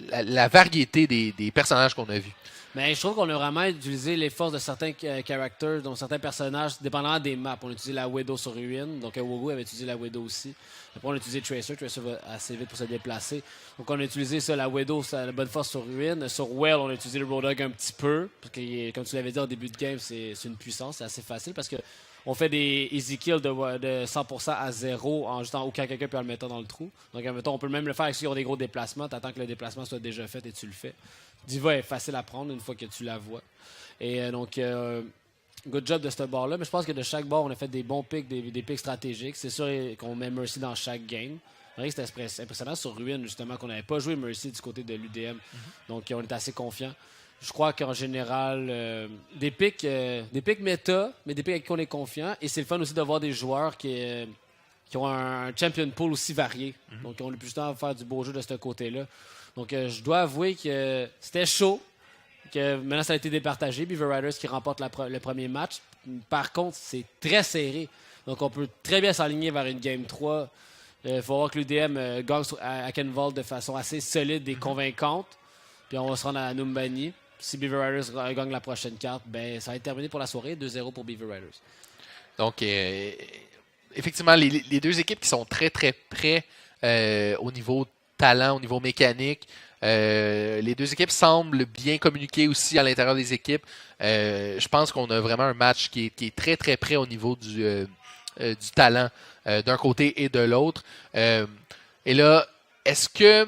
la variété des personnages qu'on a vus? Mais je trouve qu'on a vraiment utilisé les forces de certains characters, donc certains personnages, dépendamment des maps. On a utilisé la Widow sur Ruin, donc Wogo avait utilisé la Widow aussi. Après, on a utilisé Tracer. Tracer va assez vite pour se déplacer. Donc, on a utilisé ça, la Widow, la bonne force sur Ruin. Sur Well, on a utilisé le Roadhog un petit peu, parce que, comme tu l'avais dit au début de game, c'est une puissance, c'est assez facile, parce que on fait des easy kills de 100% à 0 en juste aucun quelqu'un peut le mettre dans le trou. Donc, on peut même le faire avec ceux qui ont des gros déplacements. Tu attends que le déplacement soit déjà fait et tu le fais. Diva est facile à prendre une fois que tu la vois. Et donc, good job de ce bord-là. Mais je pense que de chaque bord, on a fait des bons picks, des picks stratégiques. C'est sûr qu'on met Mercy dans chaque game. C'était impressionnant sur Ruin, justement, qu'on n'avait pas joué Mercy du côté de l'UDM. Donc, on est assez confiant. Je crois qu'en général, des picks méta, mais des picks avec qui on est confiant. Et c'est le fun aussi de voir des joueurs qui ont un champion pool aussi varié. Donc, on a plus de temps à faire du beau jeu de ce côté-là. Donc, je dois avouer que c'était chaud, que maintenant ça a été départagé. Beaver Riders qui remporte le premier match. Par contre, c'est très serré. Donc, on peut très bien s'aligner vers une Game 3. Il faut voir que l'UDM gagne à Akenvold de façon assez solide et convaincante. Puis, on va se rendre à Numbani. Si Beaver Riders gagne la prochaine carte, ben, ça va être terminé pour la soirée. 2-0 pour Beaver Riders. Donc, effectivement, les deux équipes qui sont très, très près au niveau talent, au niveau mécanique. Les deux équipes semblent bien communiquer aussi à l'intérieur des équipes. Je pense qu'on a vraiment un match qui est très, très près au niveau du talent d'un côté et de l'autre. Et là, est-ce que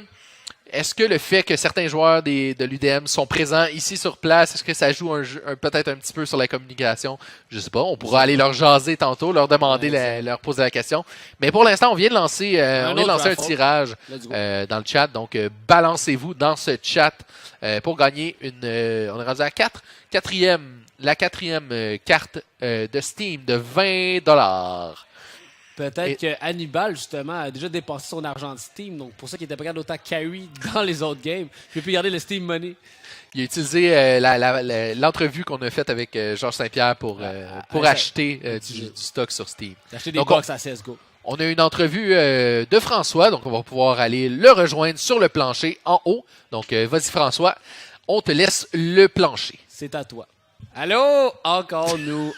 le fait que certains joueurs de l'UDM sont présents ici sur place, est-ce que ça joue peut-être un petit peu sur la communication? Je sais pas. On pourra aller leur jaser tantôt, leur demander, leur poser la question. Mais pour l'instant, on vient de lancer, un tirage dans le chat. Donc, balancez-vous dans ce chat pour gagner on est rendu à la quatrième carte de Steam de $20. Peut-être que Hannibal, justement, a déjà dépensé son argent de Steam. Donc, pour ça qu'il était pas capable d'autant carry dans les autres games. Il peut plus garder le Steam Money. Il a utilisé l'entrevue qu'on a faite avec Georges Saint-Pierre pour acheter du stock sur Steam. Acheter des box à CSGO. On a une entrevue de François. Donc, on va pouvoir aller le rejoindre sur le plancher en haut. Donc, vas-y François, on te laisse le plancher. C'est à toi. Allô? Encore nous,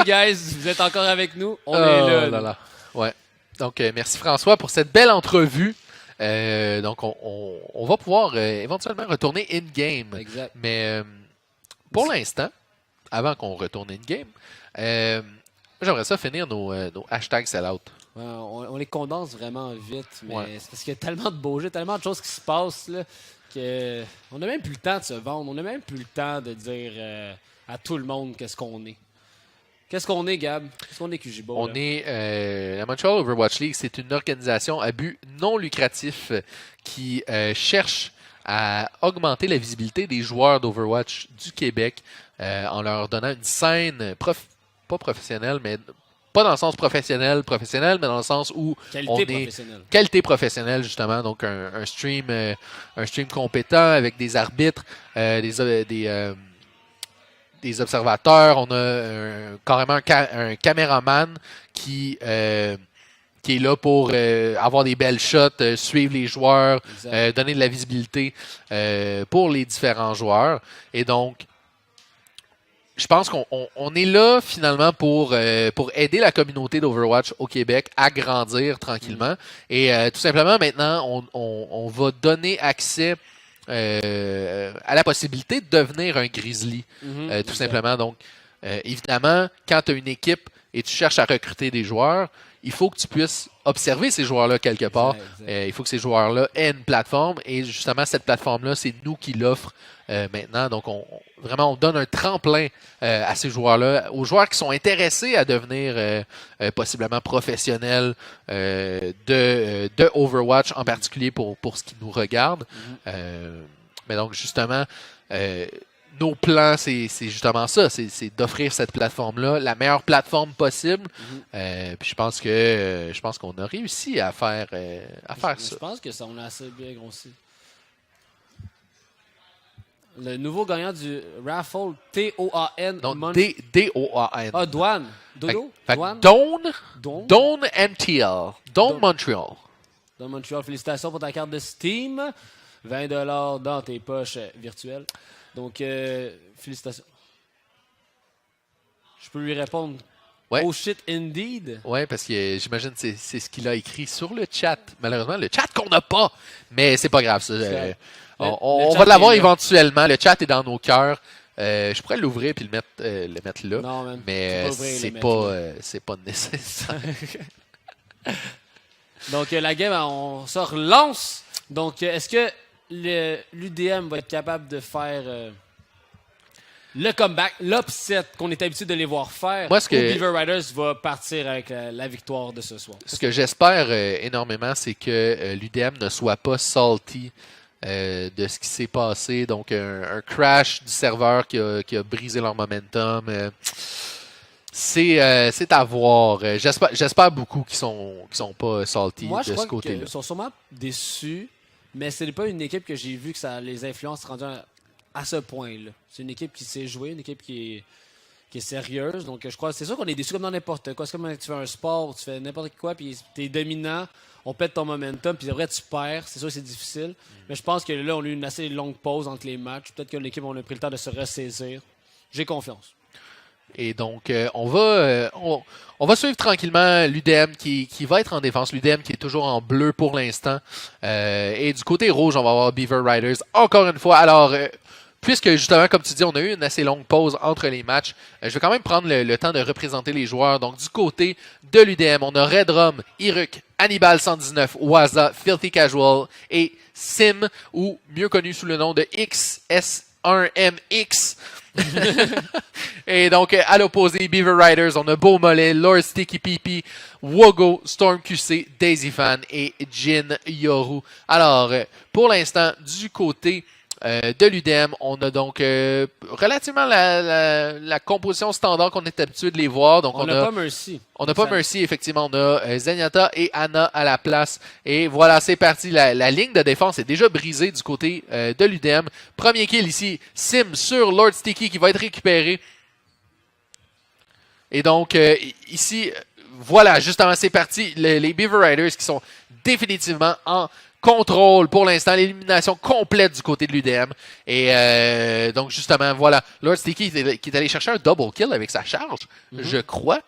guys. Vous êtes encore avec nous. On est là. Ouais. Donc, merci François pour cette belle entrevue. Donc, on va pouvoir éventuellement retourner in-game. Exact. Mais pour l'instant, avant qu'on retourne in-game, j'aimerais ça finir nos hashtags sellout. Ouais, on les condense vraiment vite, mais c'est parce qu'il y a tellement de beaux jeux, tellement de choses qui se passent là, qu'on n'a même plus le temps de se vendre. On n'a même plus le temps de dire à tout le monde qu'est-ce qu'on est. Qu'est-ce qu'on est, Gab? Qu'est-ce qu'on est, QGBO? On est la Montreal Overwatch League. C'est une organisation à but non lucratif qui cherche à augmenter la visibilité des joueurs d'Overwatch du Québec en leur donnant une scène pas professionnelle, mais pas dans le sens professionnel, mais dans le sens où qualité professionnelle justement. Donc un stream compétent avec des arbitres, des observateurs. On a carrément un caméraman qui est là pour avoir des belles shots, suivre les joueurs, donner de la visibilité pour les différents joueurs. Et donc, je pense qu'on est là finalement pour aider la communauté d'Overwatch au Québec à grandir tranquillement. Et tout simplement, maintenant, on va donner accès à la possibilité de devenir un Grizzly, tout simplement. Donc, évidemment, quand tu as une équipe et tu cherches à recruter des joueurs, il faut que tu puisses observer ces joueurs-là quelque part. Il faut que ces joueurs-là aient une plateforme. Et justement, cette plateforme-là, c'est nous qui l'offre maintenant. Donc, on donne un tremplin à ces joueurs-là, aux joueurs qui sont intéressés à devenir possiblement professionnels de Overwatch, en particulier pour ce qui nous regarde. Mais donc, justement, nos plans, c'est justement ça, c'est d'offrir cette plateforme-là, la meilleure plateforme possible. Puis je pense qu'on a réussi à faire ça. Je pense que ça, on a assez bien grossi. Le nouveau gagnant du raffle T-O-A-N. Non, D-O-A-N. Ah, Douane. Dodo? Dawn MTL. Dawn Montreal. Dawn Montreal, félicitations pour ta carte de Steam. 20$ dans tes poches virtuelles. Donc, félicitations. Je peux lui répondre. Ouais. Oh shit, indeed. Oui, parce que j'imagine que c'est ce qu'il a écrit sur le chat. Malheureusement, le chat qu'on n'a pas. Mais c'est pas grave. Ça. On va l'avoir éventuellement. Le chat est dans nos cœurs. Je pourrais l'ouvrir et le mettre là. Non, man. Mais c'est pas nécessaire. Donc, la game, on se relance. Donc, est-ce que l'UDM va être capable de faire le comeback, l'upset qu'on est habitué de les voir faire? Ou Beaver Riders va partir avec la victoire de ce soir? Ce que j'espère énormément, c'est que l'UDM ne soit pas salty de ce qui s'est passé. Donc, un crash du serveur qui a brisé leur momentum. C'est à voir. J'espère beaucoup qu'ils sont pas salty de ce côté-là. Ils sont sûrement déçus, mais ce n'est pas une équipe que j'ai vu que ça les influence rendus à ce point-là. C'est une équipe qui sait jouer, une équipe qui est sérieuse. Donc, je crois c'est sûr qu'on est déçus comme dans n'importe quoi. C'est comme quand tu fais un sport, tu fais n'importe quoi, puis tu es dominant, on pète ton momentum, puis après, tu perds. C'est sûr que c'est difficile. Mais je pense que là, on a eu une assez longue pause entre les matchs. Peut-être que l'équipe, on a pris le temps de se ressaisir. J'ai confiance. Et donc, on va suivre tranquillement l'UDM qui va être en défense. L'UDM qui est toujours en bleu pour l'instant. Et du côté rouge, on va avoir Beaver Riders encore une fois. Alors, puisque justement, comme tu dis, on a eu une assez longue pause entre les matchs, je vais quand même prendre le temps de représenter les joueurs. Donc, du côté de l'UDM, on a Redrum, Iruk, Hannibal 119, Waza, Filthy Casual et Sim, ou mieux connu sous le nom de XS1MX. Et donc, à l'opposé, Beaver Riders, on a Beau Mollet, Lord Sticky Pee, Wogo, Storm QC, Daisy Fan et Jin Yoru. Alors, pour l'instant, du côté de l'UDM, on a donc relativement la composition standard qu'on est habitué de les voir. Donc, on n'a pas Mercy. On n'a pas Mercy, effectivement. On a Zenyatta et Anna à la place. Et voilà, c'est parti. La ligne de défense est déjà brisée du côté de l'UDM. Premier kill ici, Sim sur Lord Sticky qui va être récupéré. Et donc, ici, voilà, justement, c'est parti. Les Beaver Riders qui sont définitivement en contrôle pour l'instant, l'élimination complète du côté de l'UDM. Et donc, justement, voilà, Lord Sticky qui est allé chercher un double kill avec sa charge, je crois.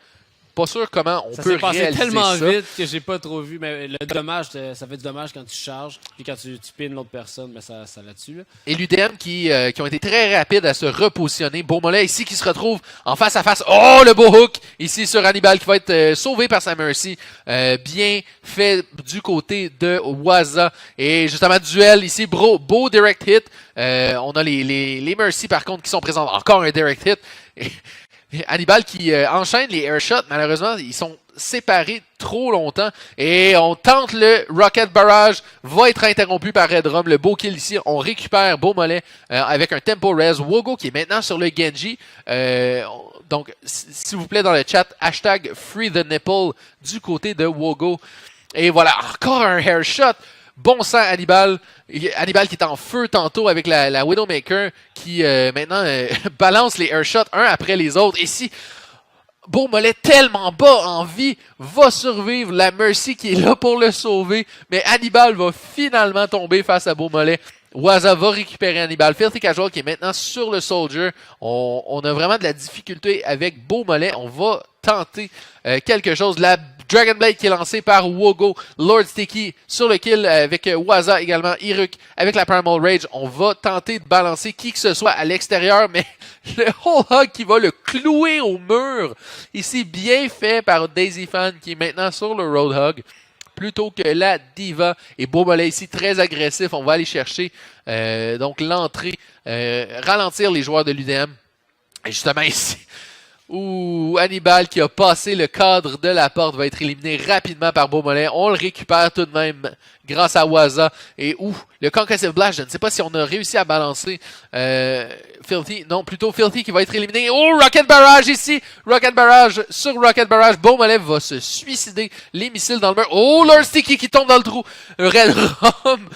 pas sûr comment on peut réaliser ça. Ça s'est passé tellement vite que j'ai pas trop vu. Mais le dommage, ça fait du dommage quand tu charges. Puis quand tu pines l'autre personne, mais ça là-dessus. Là. Et l'UDM qui ont été très rapides à se repositionner. Beaumolet ici qui se retrouve en face à face. Oh, le beau hook ici sur Hannibal qui va être sauvé par sa Mercy. Bien fait du côté de Waza. Et justement, duel ici. Beau direct hit. On a les Mercy par contre qui sont présents. Encore un direct hit. Et Hannibal qui enchaîne les airshots. Malheureusement, ils sont séparés trop longtemps. Et on tente le Rocket Barrage. Va être interrompu par Red Rum. Le beau kill ici. On récupère Beaumolet avec un tempo res. Wogo qui est maintenant sur le Genji. Donc, s'il vous plaît, dans le chat, hashtag Free the Nipple du côté de Wogo. Et voilà, encore un airshot. Bon sang, Hannibal. Hannibal qui est en feu tantôt avec la Widowmaker qui maintenant balance les airshots un après les autres. Et si Beaumolet tellement bas en vie va survivre, la Mercy qui est là pour le sauver. Mais Hannibal va finalement tomber face à Beaumolet. Waza va récupérer Hannibal. Filthy Casual qui est maintenant sur le Soldier. On a vraiment de la difficulté avec Beaumolet. On va tenter quelque chose. La Dragon Blade qui est lancée par Wogo. Lord Sticky sur le kill avec Waza également. Iruk avec la Primal Rage. On va tenter de balancer qui que ce soit à l'extérieur, mais le whole hog qui va le clouer au mur. Ici, bien fait par Daisy Fan qui est maintenant sur le Roadhog. Plutôt que la Diva. Et Beaumolet ici, très agressif. On va aller chercher donc l'entrée, ralentir les joueurs de l'UDM. Et justement ici, Hannibal qui a passé le cadre de la porte va être éliminé rapidement par Beaumolet. On le récupère tout de même grâce à Waza. Et le Concussive Blast, je ne sais pas si on a réussi à balancer Filthy. Non, plutôt Filthy qui va être éliminé. Oh, Rocket Barrage ici. Rocket Barrage sur Rocket Barrage. Beaumolet va se suicider. Les missiles dans le mur. Oh, Lord Sticky qui tombe dans le trou. Red Rum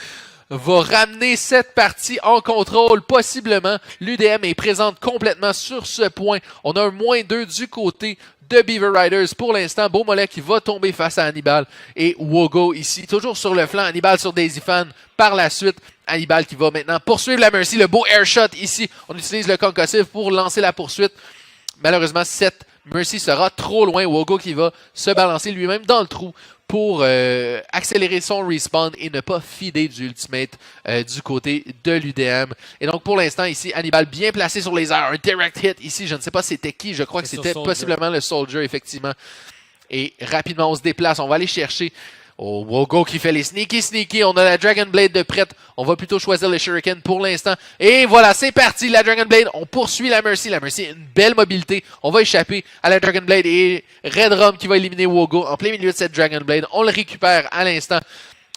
va ramener cette partie en contrôle, possiblement. L'UDM est présente complètement sur ce point. On a un -2 du côté de Beaver Riders pour l'instant. Beaumolet qui va tomber face à Hannibal. Et Wogo ici, toujours sur le flanc. Hannibal sur Daisy Fan par la suite. Hannibal qui va maintenant poursuivre la Mercy. Le beau airshot ici. On utilise le concussive pour lancer la poursuite. Malheureusement, cette Mercy sera trop loin. Wogo qui va se balancer lui-même dans le trou pour accélérer son respawn et ne pas feeder du ultimate du côté de l'UDM. Et donc pour l'instant ici, Hannibal bien placé sur les airs, un direct hit ici, je ne sais pas c'était qui, je crois que c'était possiblement le Soldier effectivement. Et rapidement on se déplace, on va aller chercher Wogo qui fait les sneaky. On a la Dragon Blade de prête. On va plutôt choisir le Shuriken pour l'instant. Et voilà, c'est parti. La Dragon Blade. On poursuit la Mercy. La Mercy a une belle mobilité. On va échapper à la Dragon Blade. Et Red Rum qui va éliminer Wogo en plein milieu de cette Dragon Blade. On le récupère à l'instant.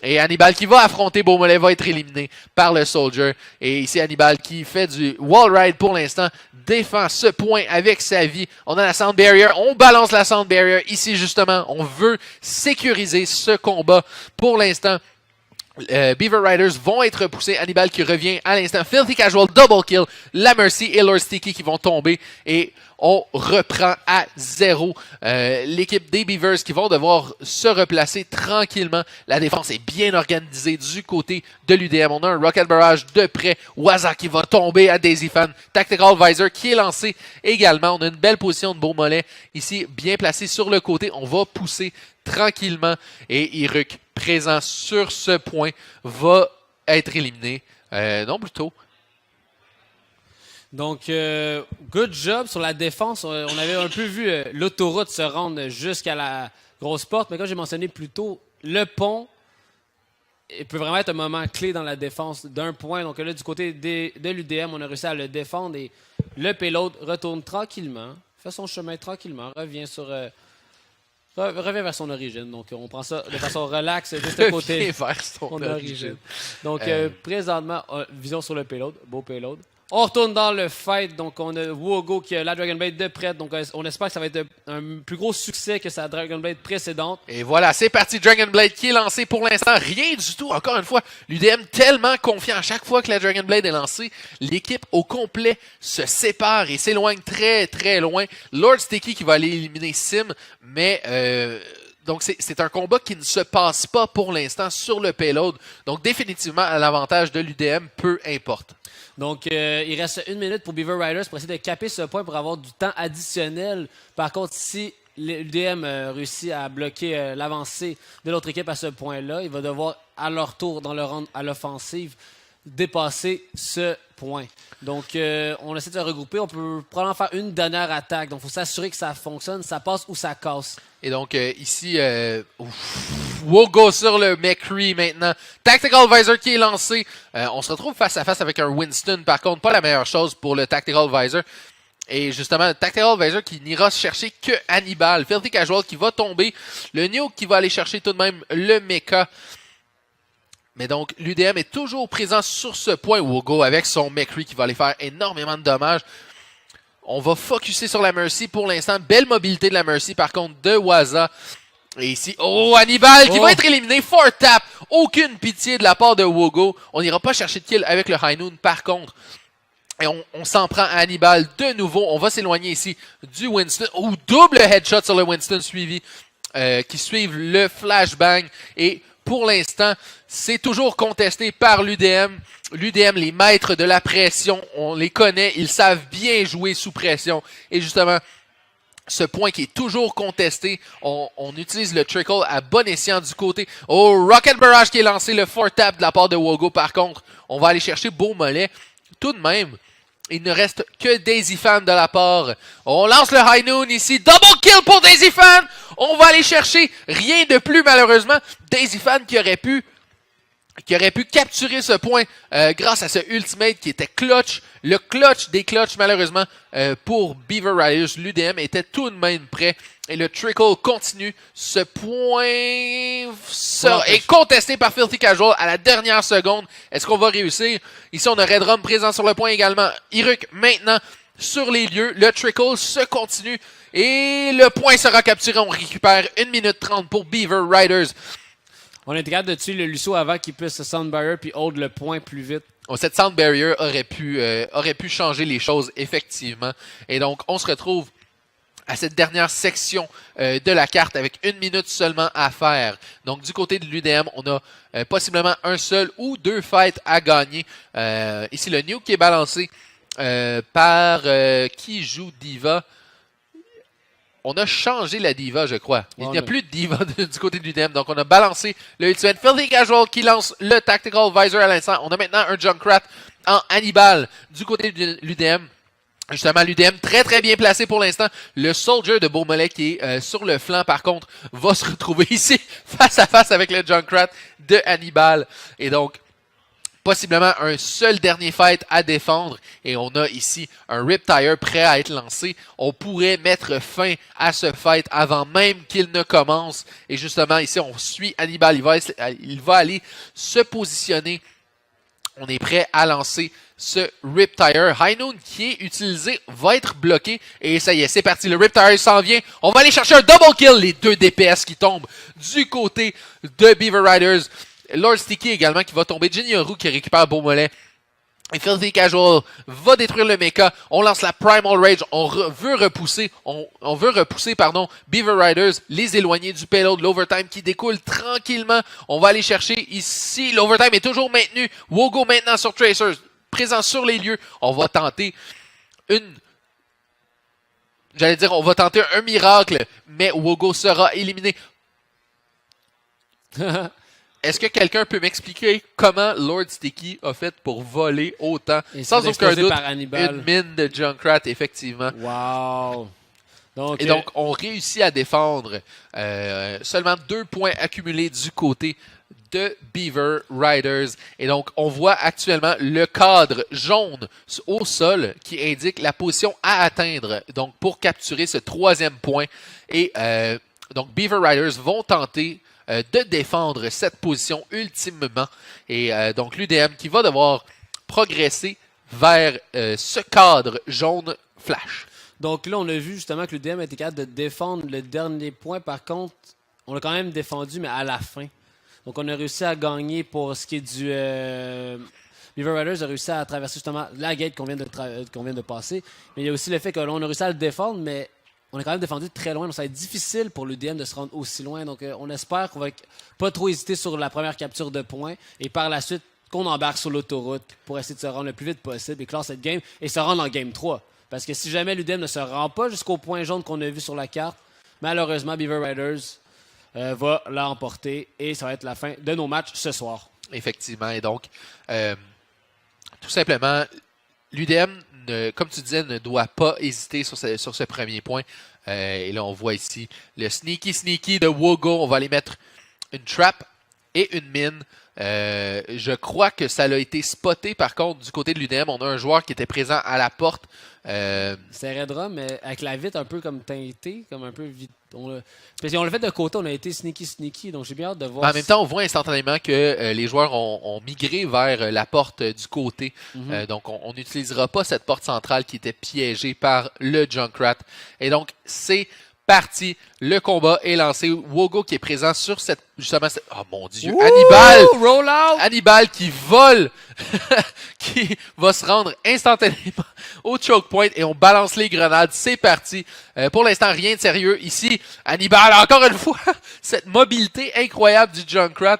Et Hannibal qui va affronter Beaumolet va être éliminé par le Soldier. Et ici Hannibal qui fait du wall ride pour l'instant. Défend ce point avec sa vie. On a la Sound Barrier. On balance la Sound Barrier. Ici justement, on veut sécuriser ce combat. Pour l'instant, Beaver Riders vont être repoussés. Hannibal qui revient à l'instant. Filthy Casual, double kill. La Mercy et Lord Sticky qui vont tomber. Et on reprend à 0. L'équipe des Beavers qui vont devoir se replacer tranquillement. La défense est bien organisée du côté de l'UDM. On a un Rocket Barrage de près. Waza qui va tomber à Daisy Fan. Tactical Visor qui est lancé également. On a une belle position de Beaumolet ici, bien placé sur le côté. On va pousser tranquillement. Et Iruk, présent sur ce point, va être éliminé. Non, plutôt. Donc, good job sur la défense. On avait un peu vu l'autoroute se rendre jusqu'à la grosse porte, mais comme j'ai mentionné plus tôt, le pont peut vraiment être un moment clé dans la défense d'un point. Donc là, du côté de l'UDM, on a réussi à le défendre et le payload retourne tranquillement, fait son chemin tranquillement, revient vers son origine. Donc, on prend ça de façon relaxe, juste à côté vers son origine. Donc, présentement, vision sur le payload, beau payload. On retourne dans le fight, donc on a Wogo qui a la Dragon Blade de prête, donc on espère que ça va être un plus gros succès que sa Dragon Blade précédente. Et voilà, c'est parti, Dragon Blade qui est lancé pour l'instant, rien du tout, encore une fois, l'UDM tellement confiant, à chaque fois que la Dragon Blade est lancée, l'équipe au complet se sépare et s'éloigne très très loin. Lord Sticky qui va aller éliminer Sim, mais donc c'est un combat qui ne se passe pas pour l'instant sur le payload, donc définitivement à l'avantage de l'UDM, peu importe. Donc, il reste 1 minute pour Beaver Riders pour essayer de caper ce point pour avoir du temps additionnel. Par contre, si l'UDM réussit à bloquer l'avancée de l'autre équipe à ce point-là, il va devoir, à leur tour, dans le round à l'offensive, dépasser ce point. Donc, on essaie de se regrouper. On peut probablement faire une dernière attaque. Donc, il faut s'assurer que ça fonctionne, ça passe ou ça casse. Et donc, ici, Wogo sur le McCree maintenant. Tactical Visor qui est lancé. On se retrouve face à face avec un Winston. Par contre, pas la meilleure chose pour le Tactical Visor. Et justement, le Tactical Visor qui n'ira chercher que Hannibal. Filthy Casual qui va tomber. Le Nuke qui va aller chercher tout de même le Mecha. Mais donc, l'UDM est toujours présent sur ce point. Wogo avec son McCree qui va aller faire énormément de dommages. On va focusser sur la Mercy pour l'instant. Belle mobilité de la Mercy par contre de Waza. Et ici, Hannibal qui va être éliminé. 4 tap. Aucune pitié de la part de Wogo. On n'ira pas chercher de kill avec le High Noon par contre. Et on s'en prend à Hannibal de nouveau. On va s'éloigner ici du Winston. Double headshot sur le Winston suivi. Qui suivent le flashbang. Et pour l'instant, c'est toujours contesté par l'UDM. L'UDM, les maîtres de la pression, on les connaît, ils savent bien jouer sous pression. Et justement, ce point qui est toujours contesté, on utilise le trickle à bon escient du côté. Rocket Barrage qui est lancé, le 4 tap de la part de Wogo. Par contre, on va aller chercher Beaumolet. Tout de même, il ne reste que Daisy Fan de la part. On lance le High Noon ici. Double kill pour Daisy Fan. On va aller chercher rien de plus malheureusement. Daisy Fan qui aurait pu capturer ce point grâce à ce ultimate qui était clutch. Le clutch des clutches malheureusement pour Beaver Riders. L'UDM était tout de même prêt. Et le trickle continue. Ce point est contesté par Filthy Casual à la dernière seconde. Est-ce qu'on va réussir? Ici, on a Red Rum présent sur le point également. Iruk maintenant sur les lieux. Le trickle se continue. Et le point sera capturé. On récupère 1 minute 30 pour Beaver Riders. On est capable de tuer le Lucio avant qu'il puisse Sound Barrier puis hold le point plus vite. Cette Sound Barrier aurait pu changer les choses, effectivement. Et donc, on se retrouve à cette dernière section de la carte avec 1 minute seulement à faire. Donc, du côté de l'UDM, on a possiblement un seul ou 2 fights à gagner. Ici, le Nuke qui est balancé par qui joue Diva. On a changé la Diva, je crois. Il n'y a plus de Diva du côté de l'UDM. Donc, on a balancé le Ultimate. Filthy Casual qui lance le Tactical Visor à l'instant. On a maintenant un Junkrat en Hannibal du côté de l'UDM. Justement, l'UDM très très bien placé pour l'instant. Le Soldier de Beaumolet qui est sur le flanc, par contre, va se retrouver ici face à face avec le Junkrat de Hannibal. Et donc, possiblement un seul dernier fight à défendre. Et on a ici un Riptire prêt à être lancé. On pourrait mettre fin à ce fight avant même qu'il ne commence. Et justement, ici, on suit Hannibal. Il va aller se positionner. On est prêt à lancer ce Riptire. High Noon qui est utilisé va être bloqué. Et ça y est, c'est parti. Le Riptire s'en vient. On va aller chercher un double kill. Les 2 DPS qui tombent du côté de Beaver Riders. Lord Sticky également qui va tomber. Jinyoru qui récupère Beaumolet. Et Filthy Casual va détruire le mecha. On lance la Primal Rage. On veut repousser Beaver Riders, les éloigner du payload. L'overtime qui découle tranquillement. On va aller chercher ici. L'overtime est toujours maintenu. Wogo maintenant sur Tracers. Présent sur les lieux. On va tenter on va tenter un miracle. Mais Wogo sera éliminé. Est-ce que quelqu'un peut m'expliquer comment Lord Sticky a fait pour voler autant? Sans aucun doute, une mine de Junkrat, effectivement. Wow! Donc, on réussit à défendre seulement 2 points accumulés du côté de Beaver Riders. Et donc, on voit actuellement le cadre jaune au sol qui indique la position à atteindre donc pour capturer ce 3e point. Et donc, Beaver Riders vont tenter de défendre cette position ultimement. Et donc l'UDM qui va devoir progresser vers ce cadre jaune flash. Donc là, on a vu justement que l'UDM était capable de défendre le dernier point. Par contre, on l'a quand même défendu, mais à la fin. Donc on a réussi à gagner pour ce qui est du... Beaver Riders a réussi à traverser justement la gate qu'on vient de passer. Mais il y a aussi le fait qu'on a réussi à le défendre, mais on est quand même défendu très loin, donc ça va être difficile pour l'UDM de se rendre aussi loin. Donc on espère qu'on va pas trop hésiter sur la première capture de points et par la suite qu'on embarque sur l'autoroute pour essayer de se rendre le plus vite possible et clore cette game et se rendre en game 3. Parce que si jamais l'UDM ne se rend pas jusqu'au point jaune qu'on a vu sur la carte, malheureusement, Beaver Riders va l'emporter et ça va être la fin de nos matchs ce soir. Effectivement. Et donc, tout simplement, l'UDM, comme tu disais, ne doit pas hésiter sur ce premier point. Et là, on voit ici le sneaky de Wogo. On va aller mettre une trap et une mine. Je crois que ça a été spoté par contre du côté de l'UDM. On a un joueur qui était présent à la porte. C'est Redrum, mais avec la vitre un peu comme teintée, comme un peu vite. Parce qu'on l'a fait de côté, on a été sneaky, donc j'ai bien hâte de voir. En même temps, on voit instantanément que les joueurs ont migré vers la porte du côté. Donc, on n'utilisera pas cette porte centrale qui était piégée par le Junkrat. Et donc, c'est parti. Le combat est lancé. Wogo qui est présent sur cette... Justement, oh mon Dieu! Ouh, Hannibal! Roll out! Hannibal qui vole! Qui va se rendre instantanément au choke point et on balance les grenades. C'est parti. Pour l'instant, rien de sérieux ici. Hannibal, encore une fois, cette mobilité incroyable du Junkrat.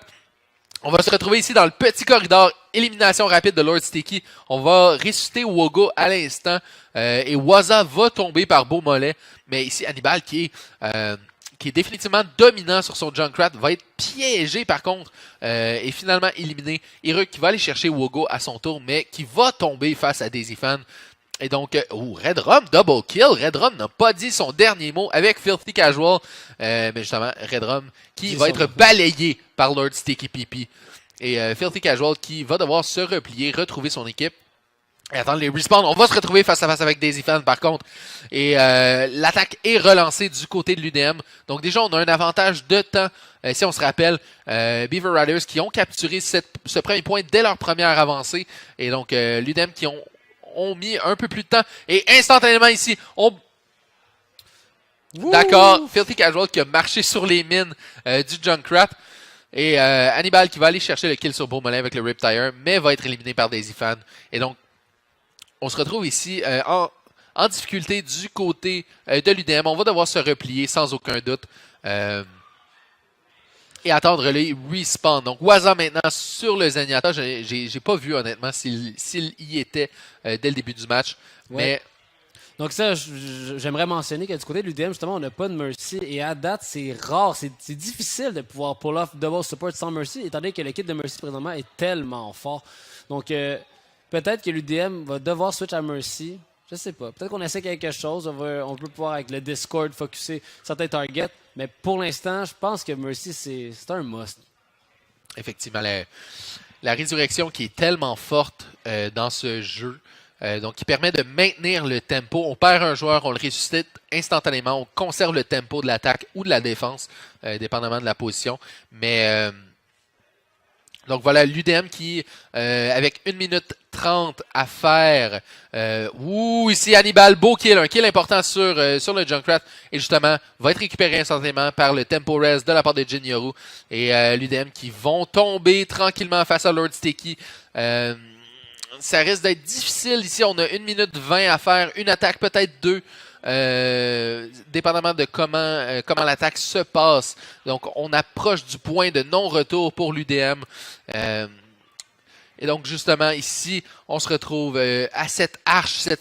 On va se retrouver ici dans le petit corridor. Élimination rapide de Lord Sticky. On va ressusciter Wogo à l'instant. Et Waza va tomber par beau mollet. Mais ici, Hannibal qui est définitivement dominant sur son Junkrat, va être piégé par contre et finalement éliminé. Hiruk qui va aller chercher Wogo à son tour, mais qui va tomber face à Daisy Fan. Et donc, Redrum, double kill. Redrum n'a pas dit son dernier mot avec Filthy Casual. Mais justement, Redrum qui va être balayé par Lord Sticky PP. Et Filthy Casual qui va devoir se replier, retrouver son équipe. Et attendre les respawns. On va se retrouver face à face avec Daisy Fan par contre. Et l'attaque est relancée du côté de l'UDM. Donc déjà, on a un avantage de temps. Si on se rappelle, Beaver Riders qui ont capturé ce premier point dès leur première avancée. Et donc, l'UDM qui ont mis un peu plus de temps. Et instantanément ici, D'accord, Filthy Casual qui a marché sur les mines du Junkrat. Et Hannibal qui va aller chercher le kill sur Beaumoulin avec le Riptire, mais va être éliminé par Daisy Fan. Et donc, on se retrouve ici en difficulté du côté de l'UDM. On va devoir se replier sans aucun doute. Et attendre les respawns. Donc, Waza maintenant sur le Zenyatta. J'ai pas vu honnêtement s'il y était dès le début du match. Ouais. Mais... Donc ça, j'aimerais mentionner que du côté de l'UDM, justement, on n'a pas de Mercy. Et à date, c'est rare, c'est difficile de pouvoir pull off double support sans Mercy, étant donné que l'équipe de Mercy présentement est tellement fort. Donc, peut-être que l'UDM va devoir switch à Mercy. Je sais pas. Peut-être qu'on essaie quelque chose. On peut pouvoir, avec le Discord, focusser certains targets. Mais pour l'instant, je pense que Mercy, c'est un must. Effectivement, la résurrection qui est tellement forte dans ce jeu. Donc, qui permet de maintenir le tempo. On perd un joueur, on le ressuscite instantanément. On conserve le tempo de l'attaque ou de la défense, dépendamment de la position. Mais, donc voilà, l'UDM qui, avec 1 minute 30 à faire. Ici, Hannibal, beau kill. Un kill important sur le Junkrat. Et justement, va être récupéré instantanément par le tempo res de la part de Jinyoru. Et l'UDM qui vont tomber tranquillement face à Lord Sticky. Ça risque d'être difficile ici. On a 1 minute 20 à faire. Une attaque, peut-être 2. Dépendamment de comment l'attaque se passe. Donc, on approche du point de non-retour pour l'UDM. Et donc, justement, ici, on se retrouve à cette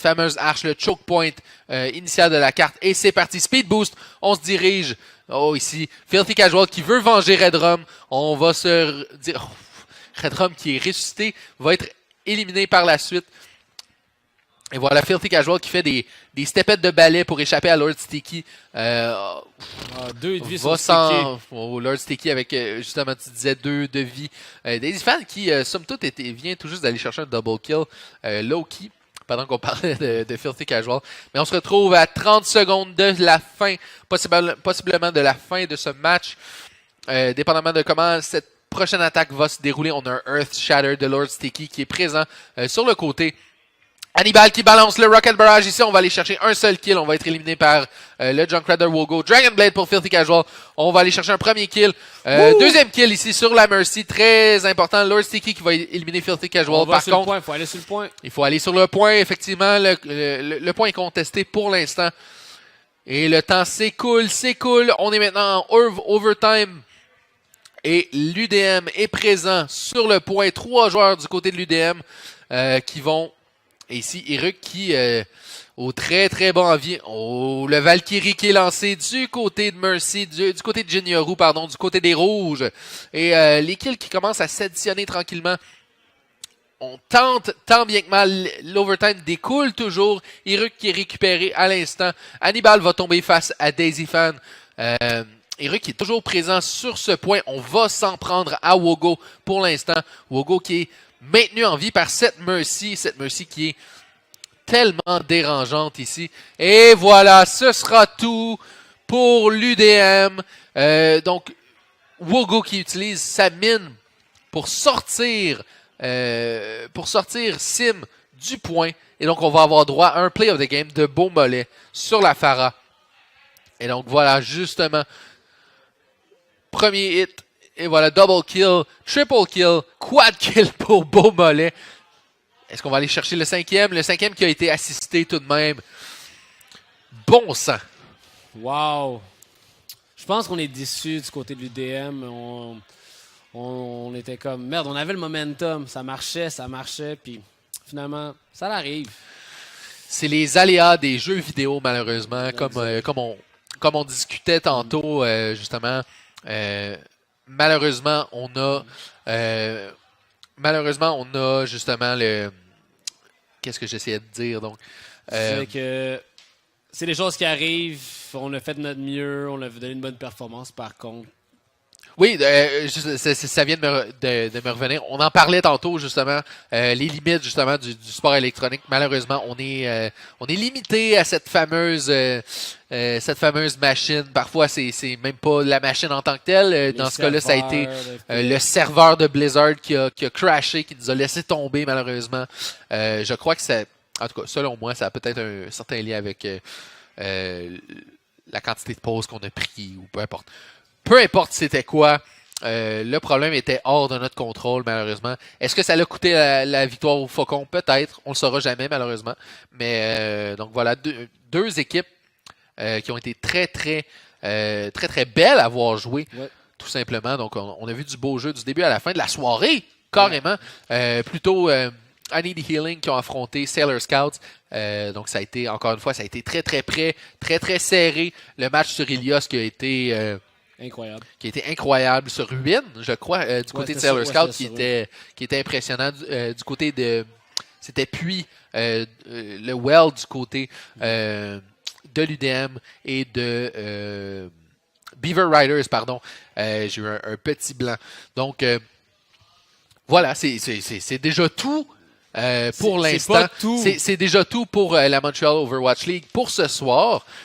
fameuse arche, le choke point initial de la carte. Et c'est parti. Speed boost. On se dirige. Ici, Filthy Casual qui veut venger Redrum. On va se dire... Redrum qui est ressuscité va être éliminé par la suite. Et voilà, Filthy Casual qui fait des stepettes de balai pour échapper à Lord Sticky. 2 de vie sur Sticky. Lord Sticky avec, justement, tu disais 2 de vie. Daisy Fan qui, somme toute, vient tout juste d'aller chercher un double kill low-key, pendant qu'on parlait de Filthy Casual. Mais on se retrouve à 30 secondes de la fin, possiblement de la fin de ce match. Dépendamment de comment cette prochaine attaque va se dérouler, on a un Earth Shatter de Lord Sticky qui est présent sur le côté. Hannibal qui balance le Rocket Barrage. Ici, on va aller chercher un seul kill. On va être éliminé par le Junkrat de Wogo. Dragon Blade pour Filthy Casual. On va aller chercher un premier kill. Deuxième kill ici sur la Mercy. Très important. Lord Sticky qui va éliminer Filthy Casual. Par contre, il faut aller sur le point. Il faut aller sur le point, effectivement. Le point est contesté pour l'instant. Et le temps s'écoule. On est maintenant en overtime. Et l'UDM est présent sur le point. 3 joueurs du côté de l'UDM qui vont Et ici, Iruk qui, au très très bon envie, le Valkyrie qui est lancé du côté de Mercy, du côté de Jinyoru, pardon, du côté des rouges. Et les kills qui commencent à s'additionner tranquillement. On tente, tant bien que mal, l'overtime découle toujours. Iruk qui est récupéré à l'instant. Hannibal va tomber face à Daisy Fan. Iruk qui est toujours présent sur ce point. On va s'en prendre à Wogo pour l'instant. Wogo qui est maintenu en vie par cette Mercy qui est tellement dérangeante ici. Et voilà, ce sera tout pour l'UDM. Donc, Wogo qui utilise sa mine pour sortir Sim du point. Et donc, on va avoir droit à un play of the game de Beaumolet sur la Pharah. Et donc, voilà, justement, premier hit. Et voilà, double kill, triple kill, quad kill pour Beaumolet. Est-ce qu'on va aller chercher le cinquième? Le cinquième qui a été assisté tout de même. Bon sang! Wow! Je pense qu'on est déçus du côté de l'UDM. On était comme, merde, on avait le momentum. Ça marchait, puis finalement, ça arrive. C'est les aléas des jeux vidéo, malheureusement, comme on discutait tantôt, justement. Malheureusement, on a justement le... Qu'est-ce que j'essayais de dire, donc? C'est que c'est des choses qui arrivent. On a fait de notre mieux. On a donné une bonne performance, par contre. Oui, ça vient de me revenir. On en parlait tantôt, justement, les limites, justement, du sport électronique. Malheureusement, on est limité à cette fameuse machine. Parfois, c'est même pas la machine en tant que telle. Dans ce cas-là, ça a été le serveur de Blizzard qui a crashé, qui nous a laissé tomber, malheureusement. Je crois que en tout cas, selon moi, ça a peut-être un certain lien avec la quantité de pauses qu'on a pris, ou peu importe. Peu importe c'était quoi, le problème était hors de notre contrôle, malheureusement. Est-ce que ça l'a coûté la victoire au Faucon? Peut-être. On le saura jamais, malheureusement. Mais donc voilà, deux équipes qui ont été très, très belles à voir jouer, tout simplement. Donc on a vu du beau jeu du début à la fin de la soirée, carrément. Plutôt I Need Healing qui ont affronté Sailor Scouts. Donc ça a été, encore une fois, ça a été très, très près, très, très serré. Le match sur Ilios qui a été... incroyable. Qui était incroyable sur Ruin, je crois, du côté de Sailor Scout, qui était impressionnant. Du côté de... C'était puis le Well du côté de l'UDM et de Beaver Riders, pardon. J'ai eu un petit blanc. Donc, voilà, c'est déjà tout. Pour l'instant, c'est déjà tout pour la Montreal Overwatch League pour ce soir.